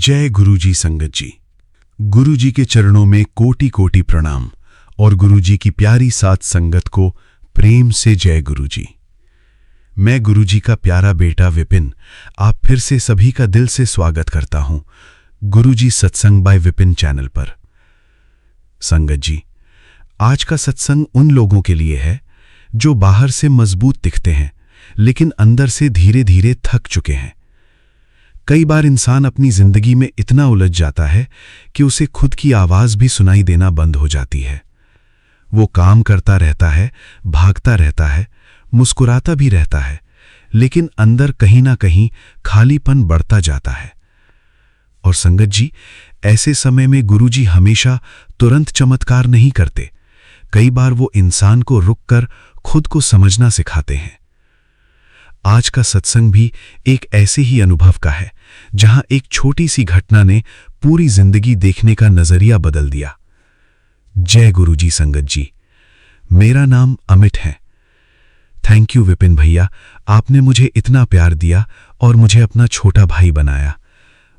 जय गुरुजी संगत जी। गुरुजी के चरणों में कोटि कोटि प्रणाम और गुरुजी की प्यारी साथ संगत को प्रेम से जय गुरुजी। मैं गुरुजी का प्यारा बेटा विपिन आप फिर से सभी का दिल से स्वागत करता हूं गुरुजी सत्संग बाय विपिन चैनल पर। संगत जी, आज का सत्संग उन लोगों के लिए है जो बाहर से मजबूत दिखते हैं लेकिन अंदर से धीरे धीरे थक चुके हैं। कई बार इंसान अपनी जिंदगी में इतना उलझ जाता है कि उसे खुद की आवाज भी सुनाई देना बंद हो जाती है। वो काम करता रहता है, भागता रहता है, मुस्कुराता भी रहता है, लेकिन अंदर कहीं ना कहीं खालीपन बढ़ता जाता है। और संगत जी, ऐसे समय में गुरुजी हमेशा तुरंत चमत्कार नहीं करते। कई बार वो इंसान को रुककर खुद को समझना सिखाते हैं। आज का सत्संग भी एक ऐसे ही अनुभव का है जहां एक छोटी सी घटना ने पूरी जिंदगी देखने का नजरिया बदल दिया। जय गुरुजी संगत जी। मेरा नाम अमित है। थैंक यू विपिन भैया, आपने मुझे इतना प्यार दिया और मुझे अपना छोटा भाई बनाया।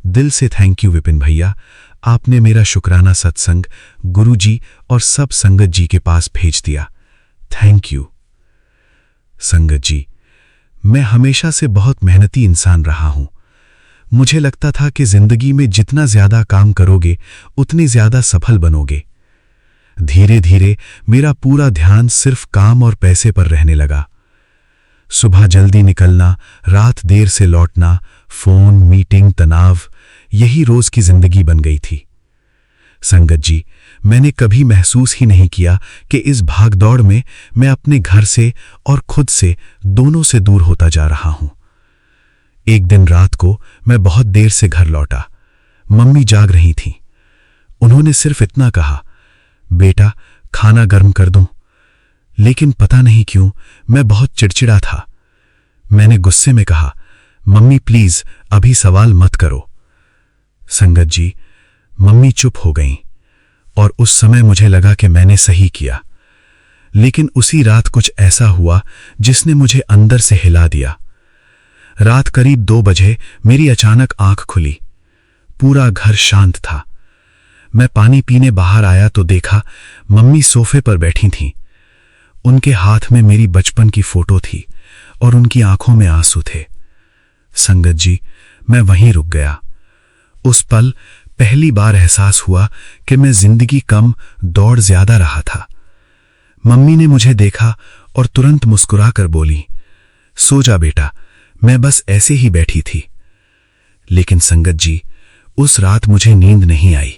दिल से थैंक यू विपिन भैया, आपने मेरा शुक्राना सत्संग गुरुजी और सब संगत जी के पास भेज दिया। Thank you. संगत जी, मैं हमेशा से बहुत मेहनती इंसान रहा हूं। मुझे लगता था कि जिंदगी में जितना ज्यादा काम करोगे उतनी ज्यादा सफल बनोगे। धीरे धीरे मेरा पूरा ध्यान सिर्फ काम और पैसे पर रहने लगा। सुबह जल्दी निकलना, रात देर से लौटना, फोन, मीटिंग, तनाव, यही रोज की जिंदगी बन गई थी। संगत जी, मैंने कभी महसूस ही नहीं किया कि इस भागदौड़ में मैं अपने घर से और खुद से दोनों से दूर होता जा रहा हूं। एक दिन रात को मैं बहुत देर से घर लौटा। मम्मी जाग रही थीं। उन्होंने सिर्फ इतना कहा, बेटा खाना गर्म कर दूं? लेकिन पता नहीं क्यों मैं बहुत चिड़चिड़ा था। मैंने गुस्से में कहा, मम्मी प्लीज अभी सवाल मत करो। संगत जी, मम्मी चुप हो गईं और उस समय मुझे लगा कि मैंने सही किया। लेकिन उसी रात कुछ ऐसा हुआ जिसने मुझे अंदर से हिला दिया। रात करीब 2 बजे मेरी अचानक आंख खुली। पूरा घर शांत था। मैं पानी पीने बाहर आया तो देखा मम्मी सोफे पर बैठी थीं। उनके हाथ में मेरी बचपन की फोटो थी और उनकी आंखों में आंसू थे। संगत जी, मैं वहीं रुक गया। उस पल पहली बार एहसास हुआ कि मैं जिंदगी कम, दौड़ ज्यादा रहा था। मम्मी ने मुझे देखा और तुरंत मुस्कुरा कर बोली, सो जा बेटा, मैं बस ऐसे ही बैठी थी। लेकिन संगत जी, उस रात मुझे नींद नहीं आई।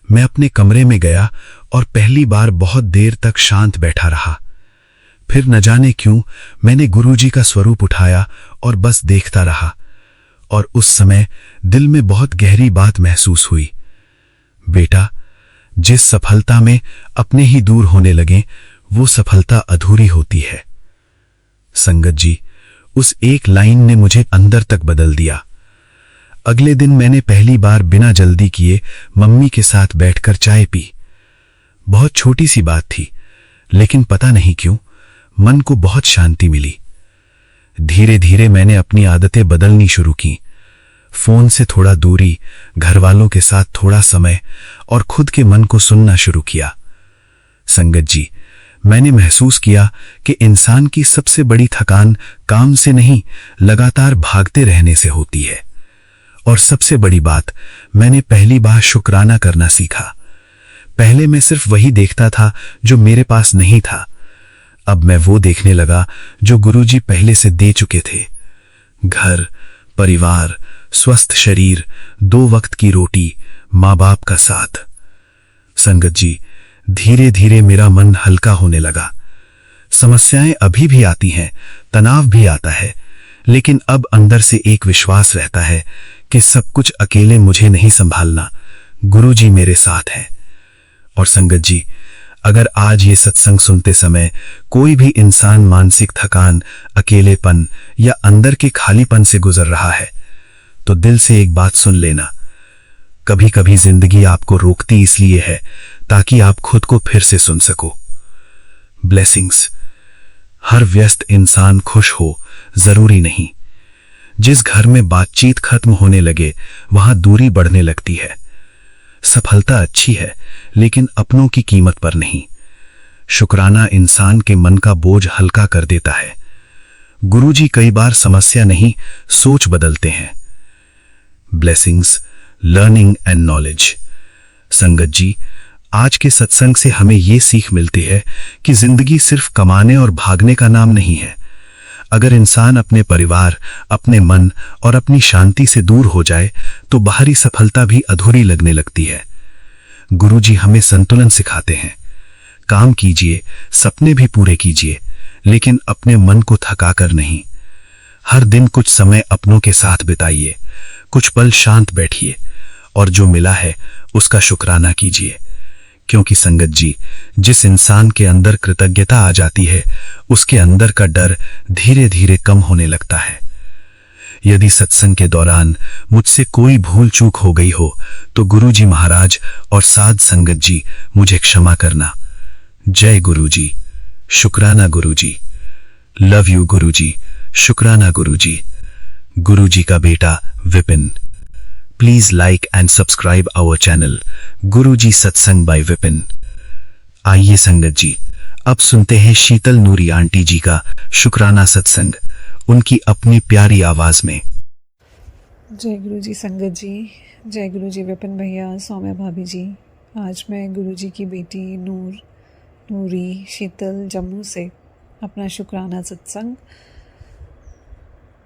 मैं अपने कमरे में गया और पहली बार बहुत देर तक शांत बैठा रहा। फिर न जाने क्यों मैंने गुरुजी का स्वरूप उठाया और बस देखता रहा। और उस समय दिल में बहुत गहरी बात महसूस हुई, बेटा जिस सफलता में अपने ही दूर होने लगे वो सफलता अधूरी होती है। संगत जी, उस एक लाइन ने मुझे अंदर तक बदल दिया। अगले दिन मैंने पहली बार बिना जल्दी किए मम्मी के साथ बैठकर चाय पी। बहुत छोटी सी बात थी, लेकिन पता नहीं क्यों मन को बहुत शांति मिली। धीरे धीरे मैंने अपनी आदतें बदलनी शुरू की। फोन से थोड़ा दूरी, घर वालों के साथ थोड़ा समय और खुद के मन को सुनना शुरू किया। संगत जी, मैंने महसूस किया कि इंसान की सबसे बड़ी थकान काम से नहीं, लगातार भागते रहने से होती है। और सबसे बड़ी बात, मैंने पहली बार शुक्राना करना सीखा। पहले मैं सिर्फ वही देखता था जो मेरे पास नहीं था। अब मैं वो देखने लगा जो गुरुजी पहले से दे चुके थे। घर, परिवार, स्वस्थ शरीर, 2 वक्त की रोटी, माँ बाप का साथ। संगत जी, धीरे धीरे मेरा मन हल्का होने लगा। समस्याएं अभी भी आती हैं, तनाव भी आता है, लेकिन अब अंदर से एक विश्वास रहता है कि सब कुछ अकेले मुझे नहीं संभालना, गुरुजी मेरे साथ हैं। और संगत जी, अगर आज ये सत्संग सुनते समय कोई भी इंसान मानसिक थकान, अकेलेपन या अंदर के खालीपन से गुजर रहा है तो दिल से एक बात सुन लेना, कभी कभी जिंदगी आपको रोकती इसलिए है ताकि आप खुद को फिर से सुन सको। ब्लेसिंग्स। हर व्यस्त इंसान खुश हो जरूरी नहीं। जिस घर में बातचीत खत्म होने लगे वहां दूरी बढ़ने लगती है। सफलता अच्छी है, लेकिन अपनों की कीमत पर नहीं। शुक्राना इंसान के मन का बोझ हल्का कर देता है। गुरुजी कई बार समस्या नहीं, सोच बदलते हैं। Blessings, learning and knowledge. संगत जी, आज के सत्संग से हमें यह सीख मिलती है कि जिंदगी सिर्फ कमाने और भागने का नाम नहीं है। अगर इंसान अपने परिवार, अपने मन और अपनी शांति से दूर हो जाए तो बाहरी सफलता भी अधूरी लगने लगती है। गुरुजी हमें संतुलन सिखाते हैं। काम कीजिए, सपने भी पूरे कीजिए, लेकिन अपने मन को थकाकर नहीं। हर दिन कुछ समय अपनों के साथ बिताइए, कुछ पल शांत बैठिए और जो मिला है उसका शुक्राना कीजिए। क्योंकि संगत जी, जिस इंसान के अंदर कृतज्ञता आ जाती है उसके अंदर का डर धीरे धीरे कम होने लगता है। यदि सत्संग के दौरान मुझसे कोई भूल चूक हो गई हो तो गुरुजी महाराज और साध संगत जी मुझे क्षमा करना। जय गुरुजी। शुक्राना गुरुजी। लव यू गुरुजी। शुक्राना गुरुजी। गुरुजी का बेटा Vipin. Please like and subscribe our channel Guruji Satsang by Vipin. आइए संगत जी, अब सुनते हैं शीतल नूरी आंटी जी का शुक्राना सत्संग, उनकी अपनी प्यारी आवाज में। जय गुरुजी संगत जी, जय गुरुजी विपिन भैया, सौम्या भाभी जी। आज मैं गुरुजी की बेटी नूरी शीतल जम्मू से अपना शुक्राना सत्संग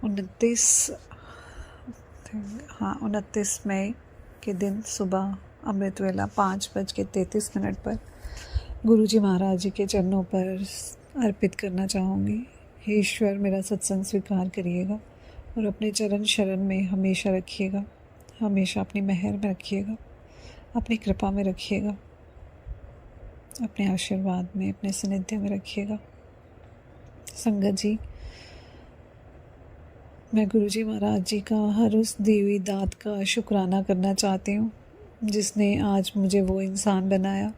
29 मई के दिन सुबह अमृत वेला 5:33 पर गुरुजी महाराज जी के चरणों पर अर्पित करना चाहूँगी। हे ईश्वर, मेरा सत्संग स्वीकार करिएगा और अपने चरण शरण में हमेशा रखिएगा, हमेशा अपनी मेहर में रखिएगा, अपनी कृपा में रखिएगा, अपने आशीर्वाद में, अपने सानिध्य में रखिएगा। संगत जी, मैं गुरुजी महाराज जी का हर उस दी हुई दात का शुक्राना करना चाहती हूँ जिसने आज मुझे वो इंसान बनाया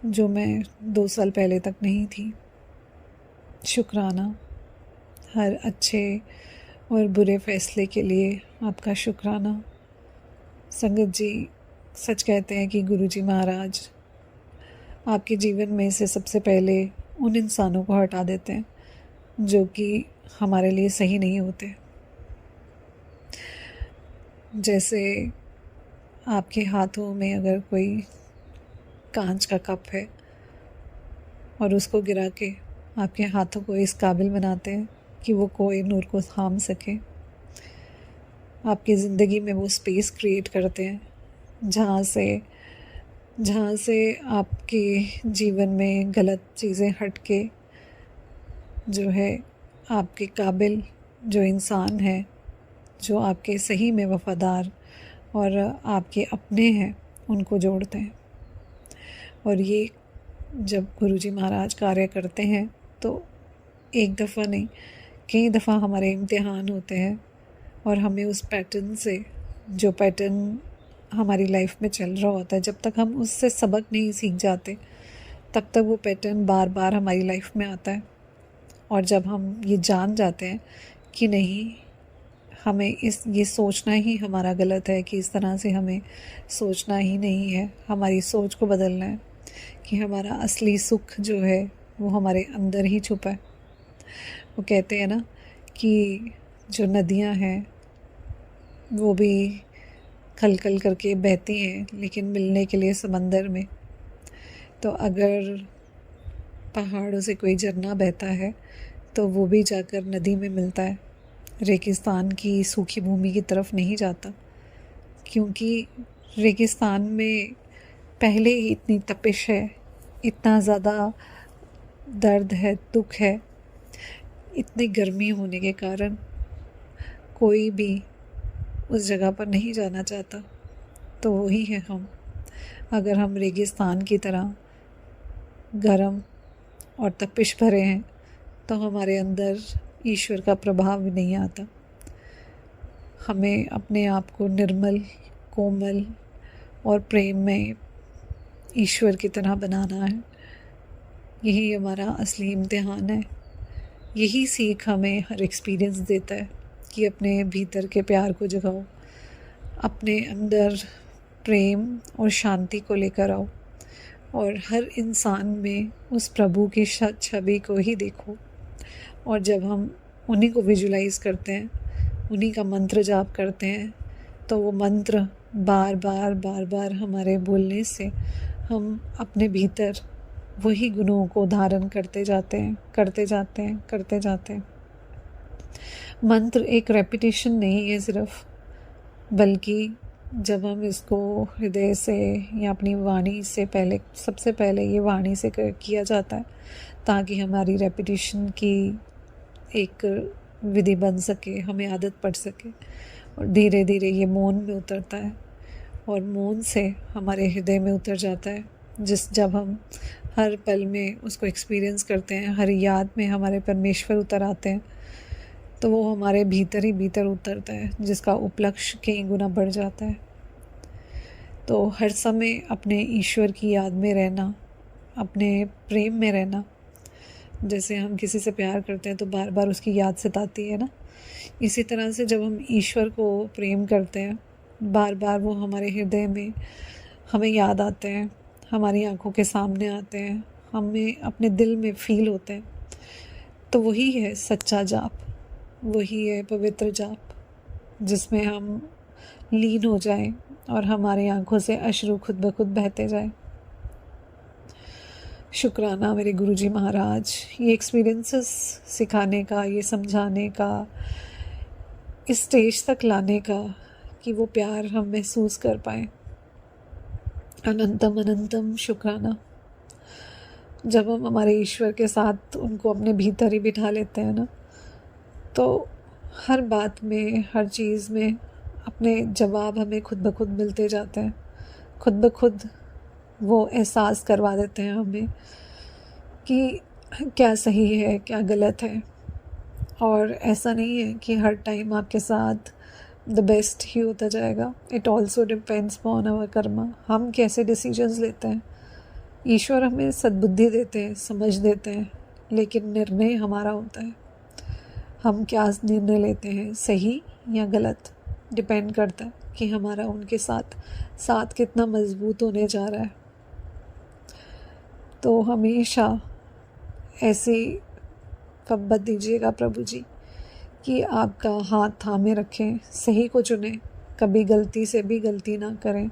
जो मैं 2 साल पहले तक नहीं थी। शुक्राना हर अच्छे और बुरे फैसले के लिए आपका शुक्राना। संगत जी, सच कहते हैं कि गुरुजी महाराज आपके जीवन में से सबसे पहले उन इंसानों को हटा देते हैं जो कि हमारे लिए सही नहीं होते। जैसे आपके हाथों में अगर कोई कांच का कप है और उसको गिरा के आपके हाथों को इस काबिल बनाते हैं कि वो कोई नूर को थाम सके। आपकी ज़िंदगी में वो स्पेस क्रिएट करते हैं जहाँ से आपके जीवन में गलत चीज़ें हट के जो है आपके काबिल जो इंसान है, जो आपके सही में वफ़ादार और आपके अपने हैं, उनको जोड़ते हैं। और ये जब गुरुजी महाराज कार्य करते हैं तो एक दफ़ा नहीं, कई दफ़ा हमारे इम्तिहान होते हैं और हमें उस पैटर्न से, जो पैटर्न हमारी लाइफ में चल रहा होता है, जब तक हम उससे सबक नहीं सीख जाते तब तक वो पैटर्न बार बार हमारी लाइफ में आता है। और जब हम ये जान जाते हैं कि नहीं, हमें ये सोचना ही हमारा गलत है, कि इस तरह से हमें सोचना ही नहीं है, हमारी सोच को बदलना है, कि हमारा असली सुख जो है वो हमारे अंदर ही छुपा है। वो कहते हैं ना कि जो नदियाँ हैं वो भी खल खल करके बहती हैं लेकिन मिलने के लिए समंदर में। तो अगर पहाड़ों से कोई झरना बहता है तो वो भी जाकर नदी में मिलता है, रेगिस्तान की सूखी भूमि की तरफ नहीं जाता। क्योंकि रेगिस्तान में पहले ही इतनी तपिश है, इतना ज़्यादा दर्द है, दुख है, इतनी गर्मी होने के कारण कोई भी उस जगह पर नहीं जाना चाहता। तो वही है हम। अगर हम रेगिस्तान की तरह गर्म और तपिश भरे हैं तो हमारे अंदर ईश्वर का प्रभाव भी नहीं आता। हमें अपने आप को निर्मल, कोमल और प्रेम में ईश्वर की तरह बनाना है। यही हमारा असली इम्तिहान है। यही सीख हमें हर एक्सपीरियंस देता है। कि अपने भीतर के प्यार को जगाओ, अपने अंदर प्रेम और शांति को लेकर आओ और हर इंसान में उस प्रभु की छवि को ही देखो। और जब हम उन्हीं को विजुलाइज करते हैं, उन्हीं का मंत्र जाप करते हैं, तो वो मंत्र बार बार बार बार हमारे बोलने से हम अपने भीतर वही गुणों को धारण करते जाते हैं, करते जाते हैं, करते जाते हैं। मंत्र एक रेपिटेशन नहीं है सिर्फ, बल्कि जब हम इसको हृदय से या अपनी वाणी से पहले, सबसे पहले ये वाणी से किया जाता है ताकि हमारी रेपिटेशन की एक विधि बन सके, हमें आदत पड़ सके, और धीरे धीरे ये मौन में उतरता है और मौन से हमारे हृदय में उतर जाता है। जब हम हर पल में उसको एक्सपीरियंस करते हैं, हर याद में हमारे परमेश्वर उतर आते हैं, तो वो हमारे भीतर ही भीतर उतरता है, जिसका उपलक्ष्य कई गुना बढ़ जाता है। तो हर समय अपने ईश्वर की याद में रहना, अपने प्रेम में रहना। जैसे हम किसी से प्यार करते हैं तो बार बार उसकी याद सताती है ना, इसी तरह से जब हम ईश्वर को प्रेम करते हैं, बार बार वो हमारे हृदय में हमें याद आते हैं, हमारी आंखों के सामने आते हैं, हमें अपने दिल में फील होते हैं। तो वही है सच्चा जाप, वही है पवित्र जाप, जिसमें हम लीन हो जाएं और हमारी आंखों से अश्रु खुद ब खुद बहते जाएं। शुक्राना मेरे गुरुजी महाराज, ये एक्सपीरियंसेस सिखाने का, ये समझाने का, इस स्टेज तक लाने का कि वो प्यार हम महसूस कर पाएँ। अनंतम अनंतम शुक्राना। जब हम हमारे ईश्वर के साथ उनको अपने भीतर ही बिठा लेते हैं ना, तो हर बात में, हर चीज़ में अपने जवाब हमें खुद ब खुद मिलते जाते हैं। खुद ब खुद वो एहसास करवा देते हैं हमें कि क्या सही है, क्या गलत है। और ऐसा नहीं है कि हर टाइम आपके साथ द बेस्ट ही होता जाएगा। It also depends upon our karma, हम कैसे डिसीजंस लेते हैं। ईश्वर हमें सद्बुद्धि देते हैं, समझ देते हैं, लेकिन निर्णय हमारा होता है। हम क्या निर्णय लेते हैं, सही या गलत, डिपेंड करता है कि हमारा उनके साथ कितना मजबूत होने जा रहा है। तो हमेशा ऐसी फब्बत दीजिएगा प्रभु जी कि आपका हाथ थामे रखें, सही को चुनें, कभी गलती से भी गलती ना करें।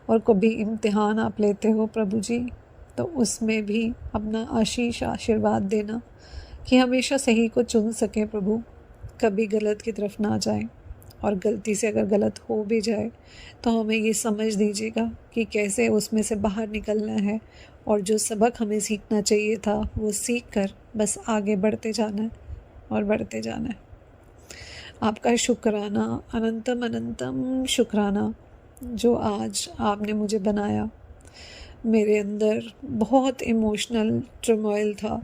और कभी इम्तिहान आप लेते हो प्रभु जी, तो उसमें भी अपना आशीष आशीर्वाद देना कि हमेशा सही को चुन सकें प्रभु, कभी गलत की तरफ ना जाएं। और गलती से अगर गलत हो भी जाए तो हमें ये समझ दीजिएगा कि कैसे उसमें से बाहर निकलना है, और जो सबक हमें सीखना चाहिए था वो सीख कर बस आगे बढ़ते जाना है और बढ़ते जाना है। आपका शुक्राना, अनंतम अनंतम शुक्राना, जो आज आपने मुझे बनाया। मेरे अंदर बहुत इमोशनल टर्मोइल था,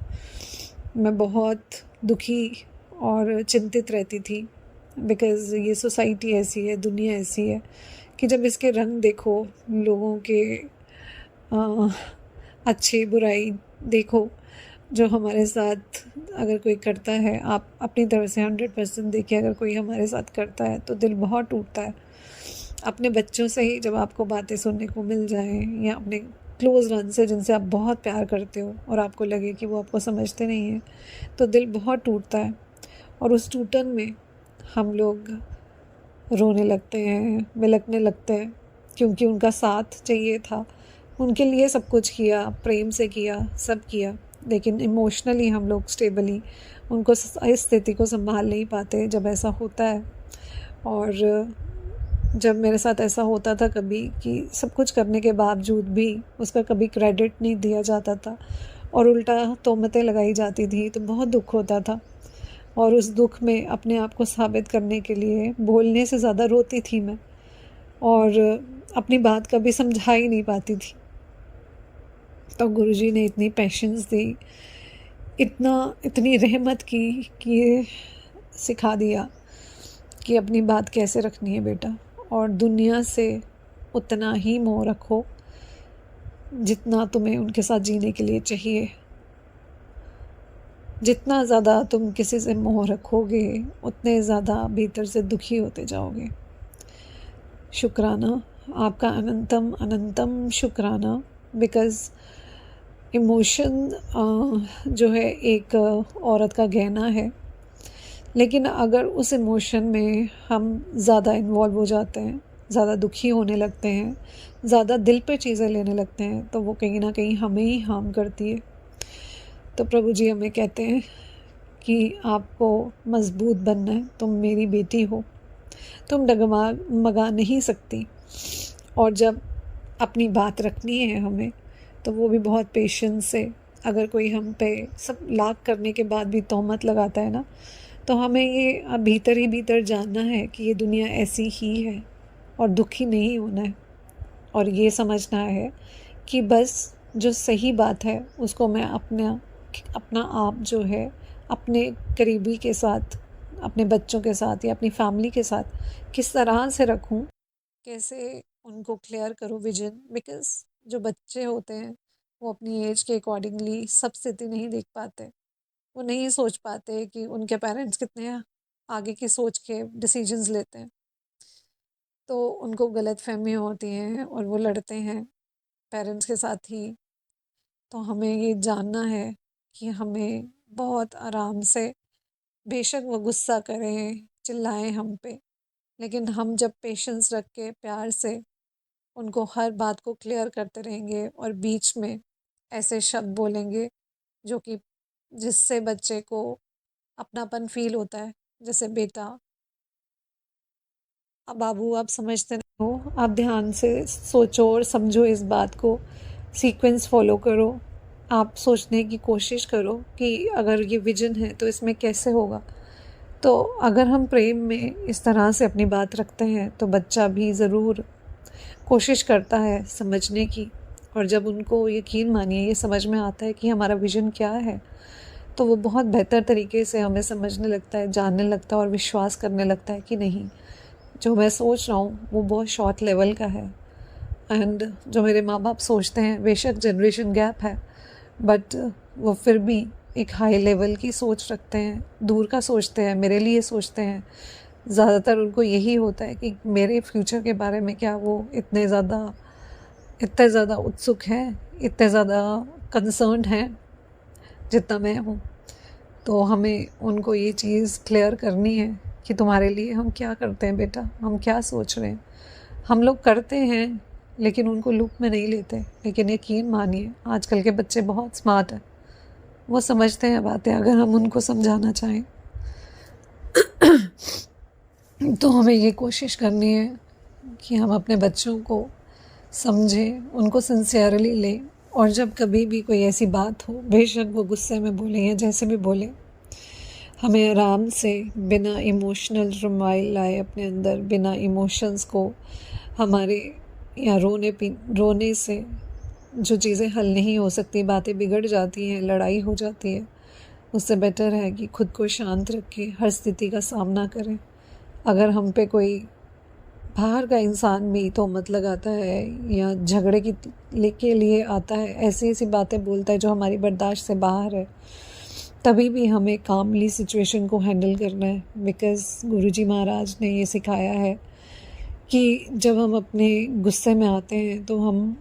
मैं बहुत दुखी और चिंतित रहती थी, बिकॉज़ ये सोसाइटी ऐसी है, दुनिया ऐसी है कि जब इसके रंग देखो, लोगों के अच्छी बुराई देखो, जो हमारे साथ अगर कोई करता है, आप अपनी तरफ से 100% देखिए, अगर कोई हमारे साथ करता है तो दिल बहुत टूटता है। अपने बच्चों से ही जब आपको बातें सुनने को मिल जाएं, या अपने क्लोज़ वन से जिनसे आप बहुत प्यार करते हो और आपको लगे कि वो आपको समझते नहीं हैं, तो दिल बहुत टूटता है। और उस टूटन में हम लोग रोने लगते हैं, बिलखने लगते हैं, क्योंकि उनका साथ चाहिए था, उनके लिए सब कुछ किया, प्रेम से किया, सब किया, लेकिन इमोशनली हम लोग स्टेबली उनको इस स्थिति को संभाल नहीं पाते जब ऐसा होता है। और जब मेरे साथ ऐसा होता था कभी कि सब कुछ करने के बावजूद भी उसका कभी क्रेडिट नहीं दिया जाता था और उल्टा तोहमतें लगाई जाती थी, तो बहुत दुख होता था। और उस दुख में अपने आप को साबित करने के लिए बोलने से ज़्यादा रोती थी मैं, और अपनी बात कभी समझा ही नहीं पाती थी। तो गुरुजी ने इतनी पेशेंस दी, इतनी रहमत की कि ये सिखा दिया कि अपनी बात कैसे रखनी है बेटा, और दुनिया से उतना ही मोह रखो जितना तुम्हें उनके साथ जीने के लिए चाहिए। जितना ज़्यादा तुम किसी से मोह रखोगे उतने ज़्यादा भीतर से दुखी होते जाओगे। शुक्राना, आपका अनंतम अनंतम शुक्राना, बिकॉज़ इमोशन जो है एक औरत का गहना है, लेकिन अगर उस इमोशन में हम ज़्यादा इन्वॉल्व हो जाते हैं, ज़्यादा दुखी होने लगते हैं, ज़्यादा दिल पे चीज़ें लेने लगते हैं, तो वो कहीं ना कहीं हमें ही हार्म करती है। तो प्रभु जी हमें कहते हैं कि आपको मज़बूत बनना है, तुम मेरी बेटी हो, तुम डगमगा नहीं सकती। और जब अपनी बात रखनी है हमें, तो वो भी बहुत पेशेंस से। अगर कोई हम पे सब लाख करने के बाद भी तोहमत लगाता है ना, तो हमें ये भीतर ही भीतर जानना है कि ये दुनिया ऐसी ही है और दुखी नहीं होना है। और ये समझना है कि बस जो सही बात है उसको मैं अपना आप जो है अपने करीबी के साथ, अपने बच्चों के साथ या अपनी फैमिली के साथ किस तरह से रखूं, कैसे उनको क्लियर करूं विजन। बिकॉज़ जो बच्चे होते हैं वो अपनी एज के अकॉर्डिंगली सब स्थिति नहीं देख पाते। वो नहीं सोच पाते कि उनके पेरेंट्स कितने आगे की सोच के डिसीजंस लेते हैं, तो उनको गलतफहमियाँ होती हैं और वो लड़ते हैं पेरेंट्स के साथ ही। तो हमें ये जानना है कि हमें बहुत आराम से, बेशक वो गुस्सा करें, चिल्लाएं हम पे, लेकिन हम जब पेशेंस रख के प्यार से उनको हर बात को क्लियर करते रहेंगे और बीच में ऐसे शब्द बोलेंगे जो कि जिससे बच्चे को अपनापन फील होता है, जैसे बेटा, अब बाबू आप समझते नहीं हो, आप ध्यान से सोचो और समझो इस बात को, सीक्वेंस फॉलो करो, आप सोचने की कोशिश करो कि अगर ये विजन है तो इसमें कैसे होगा। तो अगर हम प्रेम में इस तरह से अपनी बात रखते हैं तो बच्चा भी ज़रूर कोशिश करता है समझने की। और जब उनको यकीन मानिए ये समझ में आता है कि हमारा विजन क्या है, तो वो बहुत बेहतर तरीके से हमें समझने लगता है, जानने लगता है और विश्वास करने लगता है कि नहीं, जो मैं सोच रहा हूँ वो बहुत शॉर्ट लेवल का है। एंड जो मेरे माँ बाप सोचते हैं, बेशक जनरेशन गैप है, बट वो फिर भी एक हाई लेवल की सोच रखते हैं, दूर का सोचते हैं, मेरे लिए सोचते हैं। ज़्यादातर उनको यही होता है कि मेरे फ्यूचर के बारे में क्या वो इतने ज़्यादा उत्सुक हैं, इतने ज़्यादा कंसर्न्ड हैं जितना मैं हूँ। तो हमें उनको ये चीज़ क्लियर करनी है कि तुम्हारे लिए हम क्या करते हैं बेटा, हम क्या सोच रहे हैं। हम लोग करते हैं लेकिन उनको लूप में नहीं लेते। लेकिन यकीन मानिए आजकल के बच्चे बहुत स्मार्ट हैं, वो समझते हैं बातें अगर हम उनको समझाना चाहें। तो हमें ये कोशिश करनी है कि हम अपने बच्चों को समझें, उनको सिंसियरली लें। और जब कभी भी कोई ऐसी बात हो, बेशक वो गुस्से में बोलें या जैसे भी बोलें, हमें आराम से बिना इमोशनल टर्मोइल लाए अपने अंदर, बिना इमोशंस को हमारे या रोने से जो चीज़ें हल नहीं हो सकती, बातें बिगड़ जाती हैं, लड़ाई हो जाती है, उससे बेटर है कि खुद को शांत रखें, हर स्थिति का सामना करें। अगर हम पे कोई बाहर का इंसान भी तोहमत लगाता है या झगड़े के लिए आता है, ऐसी ऐसी बातें बोलता है जो हमारी बर्दाश्त से बाहर है, तभी भी हमें कामली सिचुएशन को हैंडल करना है। बिकॉज़ गुरुजी महाराज ने ये सिखाया है कि जब हम अपने गुस्से में आते हैं तो हम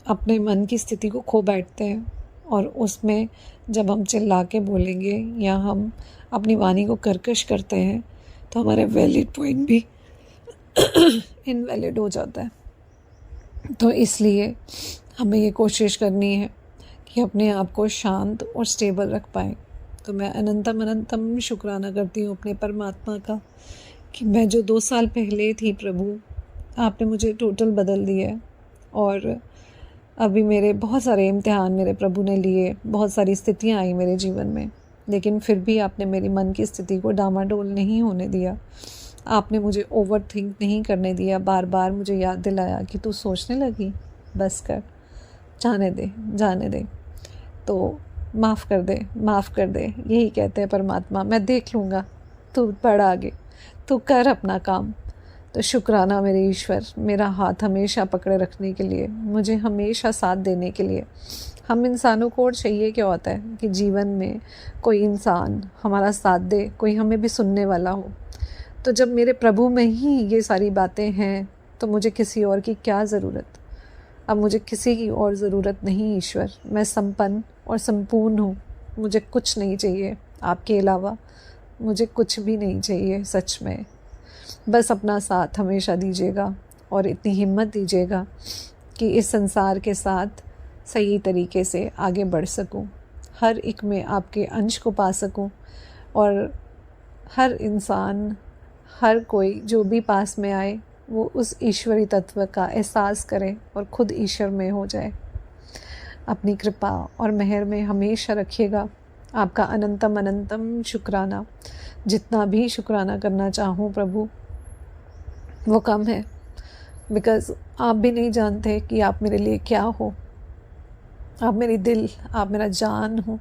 अपने मन की स्थिति को खो बैठते हैं, और उसमें जब हम चिल्ला के बोलेंगे या हम अपनी वाणी को कर्कश करते हैं तो हमारे वैलिड पॉइंट भी इनवैलिड हो जाता है। तो इसलिए हमें ये कोशिश करनी है कि अपने आप को शांत और स्टेबल रख पाएँ। तो मैं अनंतम अनंतम शुक्राना करती हूँ अपने परमात्मा का कि मैं जो 2 साल पहले थी प्रभु, आपने मुझे टोटल बदल दिया है। और अभी मेरे बहुत सारे इम्तिहान मेरे प्रभु ने लिए, बहुत सारी स्थितियाँ आई मेरे जीवन में, लेकिन फिर भी आपने मेरी मन की स्थिति को डामाडोल नहीं होने दिया। आपने मुझे ओवर थिंक नहीं करने दिया, बार बार मुझे याद दिलाया कि तू सोचने लगी, बस कर, जाने दे, तो माफ़ कर दे, यही कहते हैं परमात्मा, मैं देख लूँगा, तू बढ़ आगे, तू कर अपना काम। तो शुक्राना मेरे ईश्वर, मेरा हाथ हमेशा पकड़े रखने के लिए, मुझे हमेशा साथ देने के लिए। हम इंसानों को और चाहिए क्या होता है कि जीवन में कोई इंसान हमारा साथ दे, कोई हमें भी सुनने वाला हो। तो जब मेरे प्रभु में ही ये सारी बातें हैं तो मुझे किसी और की क्या ज़रूरत। अब मुझे किसी की और ज़रूरत नहीं ईश्वर, मैं संपन्न और संपूर्ण हूँ। मुझे कुछ नहीं चाहिए आपके अलावा, मुझे कुछ भी नहीं चाहिए सच में। बस अपना साथ हमेशा दीजिएगा और इतनी हिम्मत दीजिएगा कि इस संसार के साथ सही तरीके से आगे बढ़ सकूं, हर एक में आपके अंश को पा सकूं और हर इंसान, हर कोई जो भी पास में आए वो उस ईश्वरी तत्व का एहसास करे और खुद ईश्वर में हो जाए। अपनी कृपा और मेहर में हमेशा रखिएगा। आपका अनंतम अनंतम शुक्राना। जितना भी शुक्राना करना चाहूँ प्रभु वो कम है, बिकॉज़ आप भी नहीं जानते कि आप मेरे लिए क्या हो। आप मेरी दिल, आप मेरा जान हो,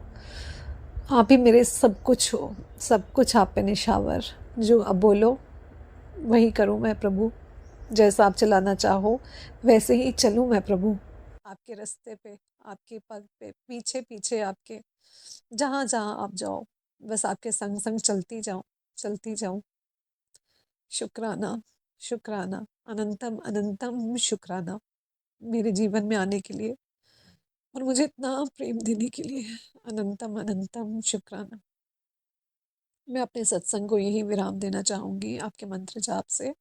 आप ही मेरे सब कुछ हो, सब कुछ आप पे निशावर। जो अब बोलो वही करूँ मैं प्रभु, जैसा आप चलाना चाहो वैसे ही चलूँ मैं प्रभु। आपके रास्ते पे, आपके पग पे, पीछे पीछे आपके, जहाँ जहाँ आप जाओ बस आपके संग संग चलती जाऊँ, चलती जाऊँ। शुक्राना, शुक्राना, अनंतम अनंतम शुक्राना मेरे जीवन में आने के लिए और मुझे इतना प्रेम देने के लिए। अनंतम अनंतम शुक्राना। मैं अपने सत्संग को यही विराम देना चाहूँगी आपके मंत्र जाप से।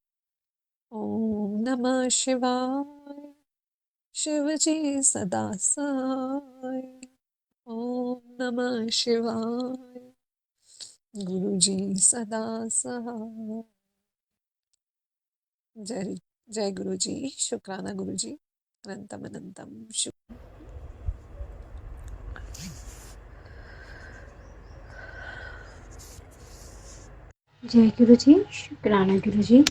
ओम नमः शिवाय। शिव जी सदा सहाय। ओम नमः शिवाय। गुरु जी सदा सहाय। जय जय गुरु जी। शुक्राना गुरु जी। अनंतम अनंतम शुक्र। जय गुरु जी। शुक्राना गुरु जी।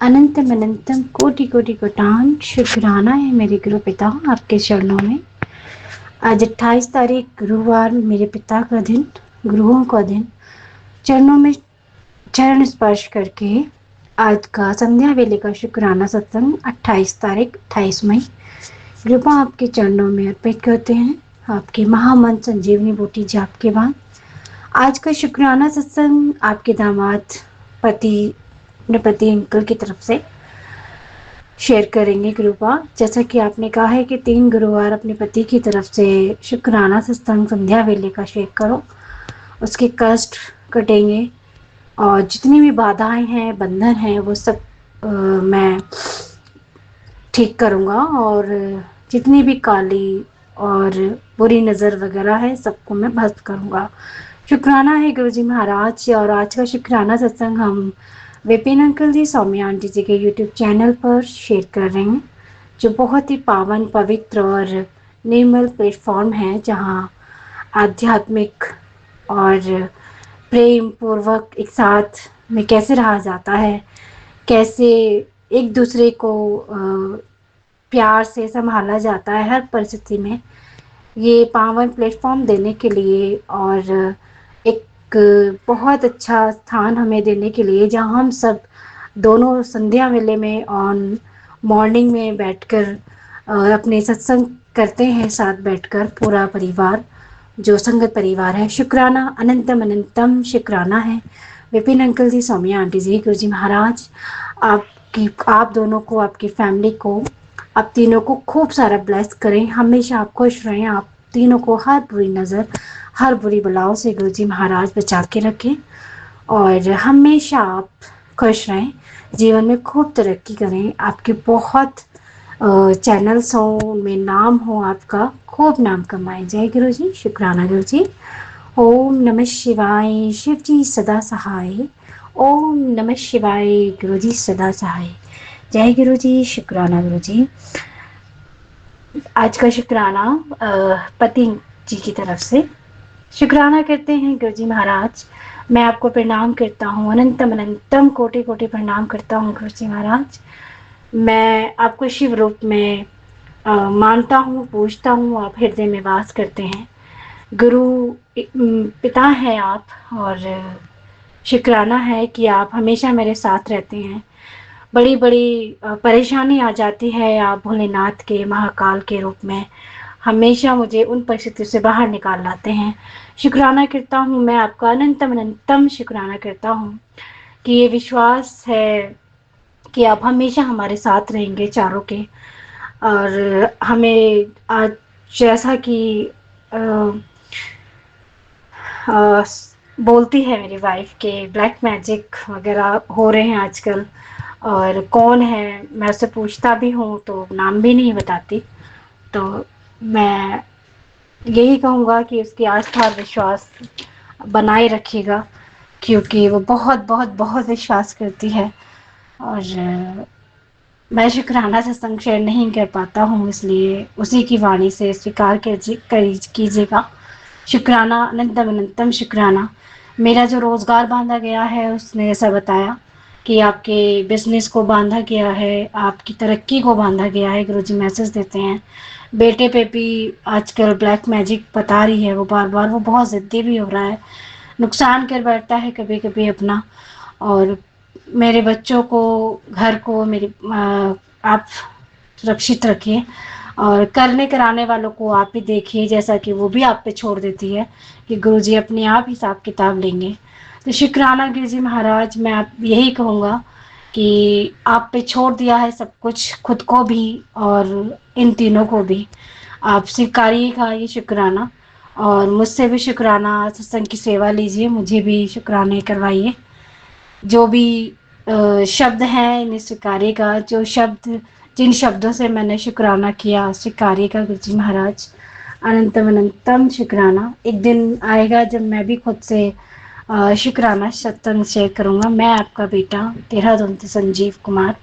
अनंतम अनंतम कोटि कोटि कोटान शुक्राना है मेरे गुरु पिता आपके चरणों में। आज 28 तारीख गुरुवार, मेरे पिता का दिन, गुरुओं का दिन, चरणों में चरण स्पर्श करके आज का संध्या वेले का शुक्राना सत्संग 28 तारीख 28 मई कृपा आपके चरणों में अर्पित करते हैं। आपके महामंत्र संजीवनी बूटी जाप के बाद आज का शुक्राना सत्संग आपके दामाद पति, अपने पति अंकल की तरफ से शेयर करेंगे कृपा। जैसा कि आपने कहा है कि 3 गुरुवार अपने पति की तरफ से शुक्राना सत्संग संध्या वेले का शेयर करो, उसके कष्ट कटेंगे और जितनी भी बाधाएं हैं, बंधन हैं, वो सब मैं ठीक करूँगा और जितनी भी काली और बुरी नज़र वगैरह है सबको मैं भस्म करूँगा। शुक्राना है गुरु जी महाराज। और आज का शुक्राना सत्संग हम विपिन अंकल जी, सौम्या आंटी जी के यूट्यूब चैनल पर शेयर कर रहे हैं, जो बहुत ही पावन, पवित्र और निर्मल प्लेटफॉर्म है, जहाँ आध्यात्मिक और प्रेम पूर्वक एक साथ में कैसे रहा जाता है, कैसे एक दूसरे को प्यार से संभाला जाता है हर परिस्थिति में। ये पावन प्लेटफॉर्म देने के लिए और एक बहुत अच्छा स्थान हमें देने के लिए, जहाँ हम सब दोनों संध्या वेले में ऑन मॉर्निंग में बैठकर अपने सत्संग करते हैं, साथ बैठकर पूरा परिवार, जो संगत परिवार है। शुक्राना, अनंतम अनंतम शुक्राना है विपिन अंकल जी, सौम्या आंटी जी, गुरु जी महाराज। आप दोनों को, आपकी फैमिली को, आप तीनों को खूब सारा ब्लेस करें, हमेशा आप खुश रहें। आप तीनों को हर बुरी नज़र, हर बुरी बलाओं से गुरु जी महाराज बचा के रखें और हमेशा आप खुश रहें, जीवन में खूब तरक्की करें। आपके बहुत चैनल्स हों, उनमें नाम हो, आपका खूब नाम कमाएं। जय गुरु जी। शुक्राना गुरु जी। ओम नमः शिवाय। शिव जी सदा सहाय। ओम नमः शिवाय। गुरु जी सदा सहाय। जय गुरु जी। शुक्राना गुरु जी। आज का शुक्राना पति जी की तरफ से शुक्राना करते हैं गुरु जी महाराज। मैं आपको प्रणाम करता हूँ, अनंतम अनंतम कोटि कोटि प्रणाम करता हूँ गुरु जी महाराज। मैं आपको शिव रूप में मानता हूँ, पूजता हूँ। आप हृदय में वास करते हैं, गुरु पिता हैं आप, और शुक्राना है कि आप हमेशा मेरे साथ रहते हैं। बड़ी बड़ी परेशानी आ जाती है, आप भोलेनाथ के महाकाल के रूप में हमेशा मुझे उन परिस्थितियों से बाहर निकाल लाते हैं। शुक्राना करता हूँ, मैं आपका अनंतम अनंतम शुक्राना करता हूँ कि ये विश्वास है कि आप हमेशा हमारे साथ रहेंगे चारों के। और हमें आज जैसा कि अ, अ, बोलती है मेरी वाइफ के ब्लैक मैजिक वगैरह हो रहे हैं आजकल, और कौन है मैं उससे पूछता भी हूँ तो नाम भी नहीं बताती। तो मैं यही कहूँगा कि उसकी आस्था और विश्वास बनाए रखिएगा, क्योंकि वो बहुत बहुत बहुत विश्वास करती है। और मैं शुक्राना सत्संग शेयर नहीं कर पाता हूँ, इसलिए उसी की वाणी से स्वीकार कीजिएगा। शुक्राना, अनंतम अनंतम शुक्राना। मेरा जो रोज़गार बांधा गया है उसने ऐसा बताया कि आपके बिजनेस को बांधा गया है, आपकी तरक्की को बांधा गया है। गुरुजी मैसेज देते हैं। बेटे पे भी आजकल ब्लैक मैजिक बता रही है, वो बार बार, वो बहुत ज़िद्दी भी हो रहा है, नुकसान कर बैठता है कभी कभी अपना। और मेरे बच्चों को, घर को, आप सुरक्षित रखिए, और करने कराने वालों को आप ही देखिए, जैसा कि वो भी आप पे छोड़ देती है कि गुरुजी अपने आप हिसाब किताब लेंगे। तो शुक्राना गुरुजी महाराज, मैं आप यही कहूँगा कि आप पे छोड़ दिया है सब कुछ, खुद को भी और इन तीनों को भी। आप स्वीकारिएगा ये शुक्राना, और मुझसे भी शुक्राना सत्संग की सेवा लीजिए, मुझे भी शुक्राने करवाइए। जो भी शब्द हैं इन्हें स्वीकारिएगा, जो शब्द, जिन शब्दों से मैंने शुक्राना किया स्वीकारिएगा गुरुजी महाराज। अनंतम अनंतम शुक्राना। एक दिन आएगा जब मैं भी खुद से शुक्राना सत्संग शेयर करूँगा। मैं आपका बेटा देहरादून से संजीव कुमार,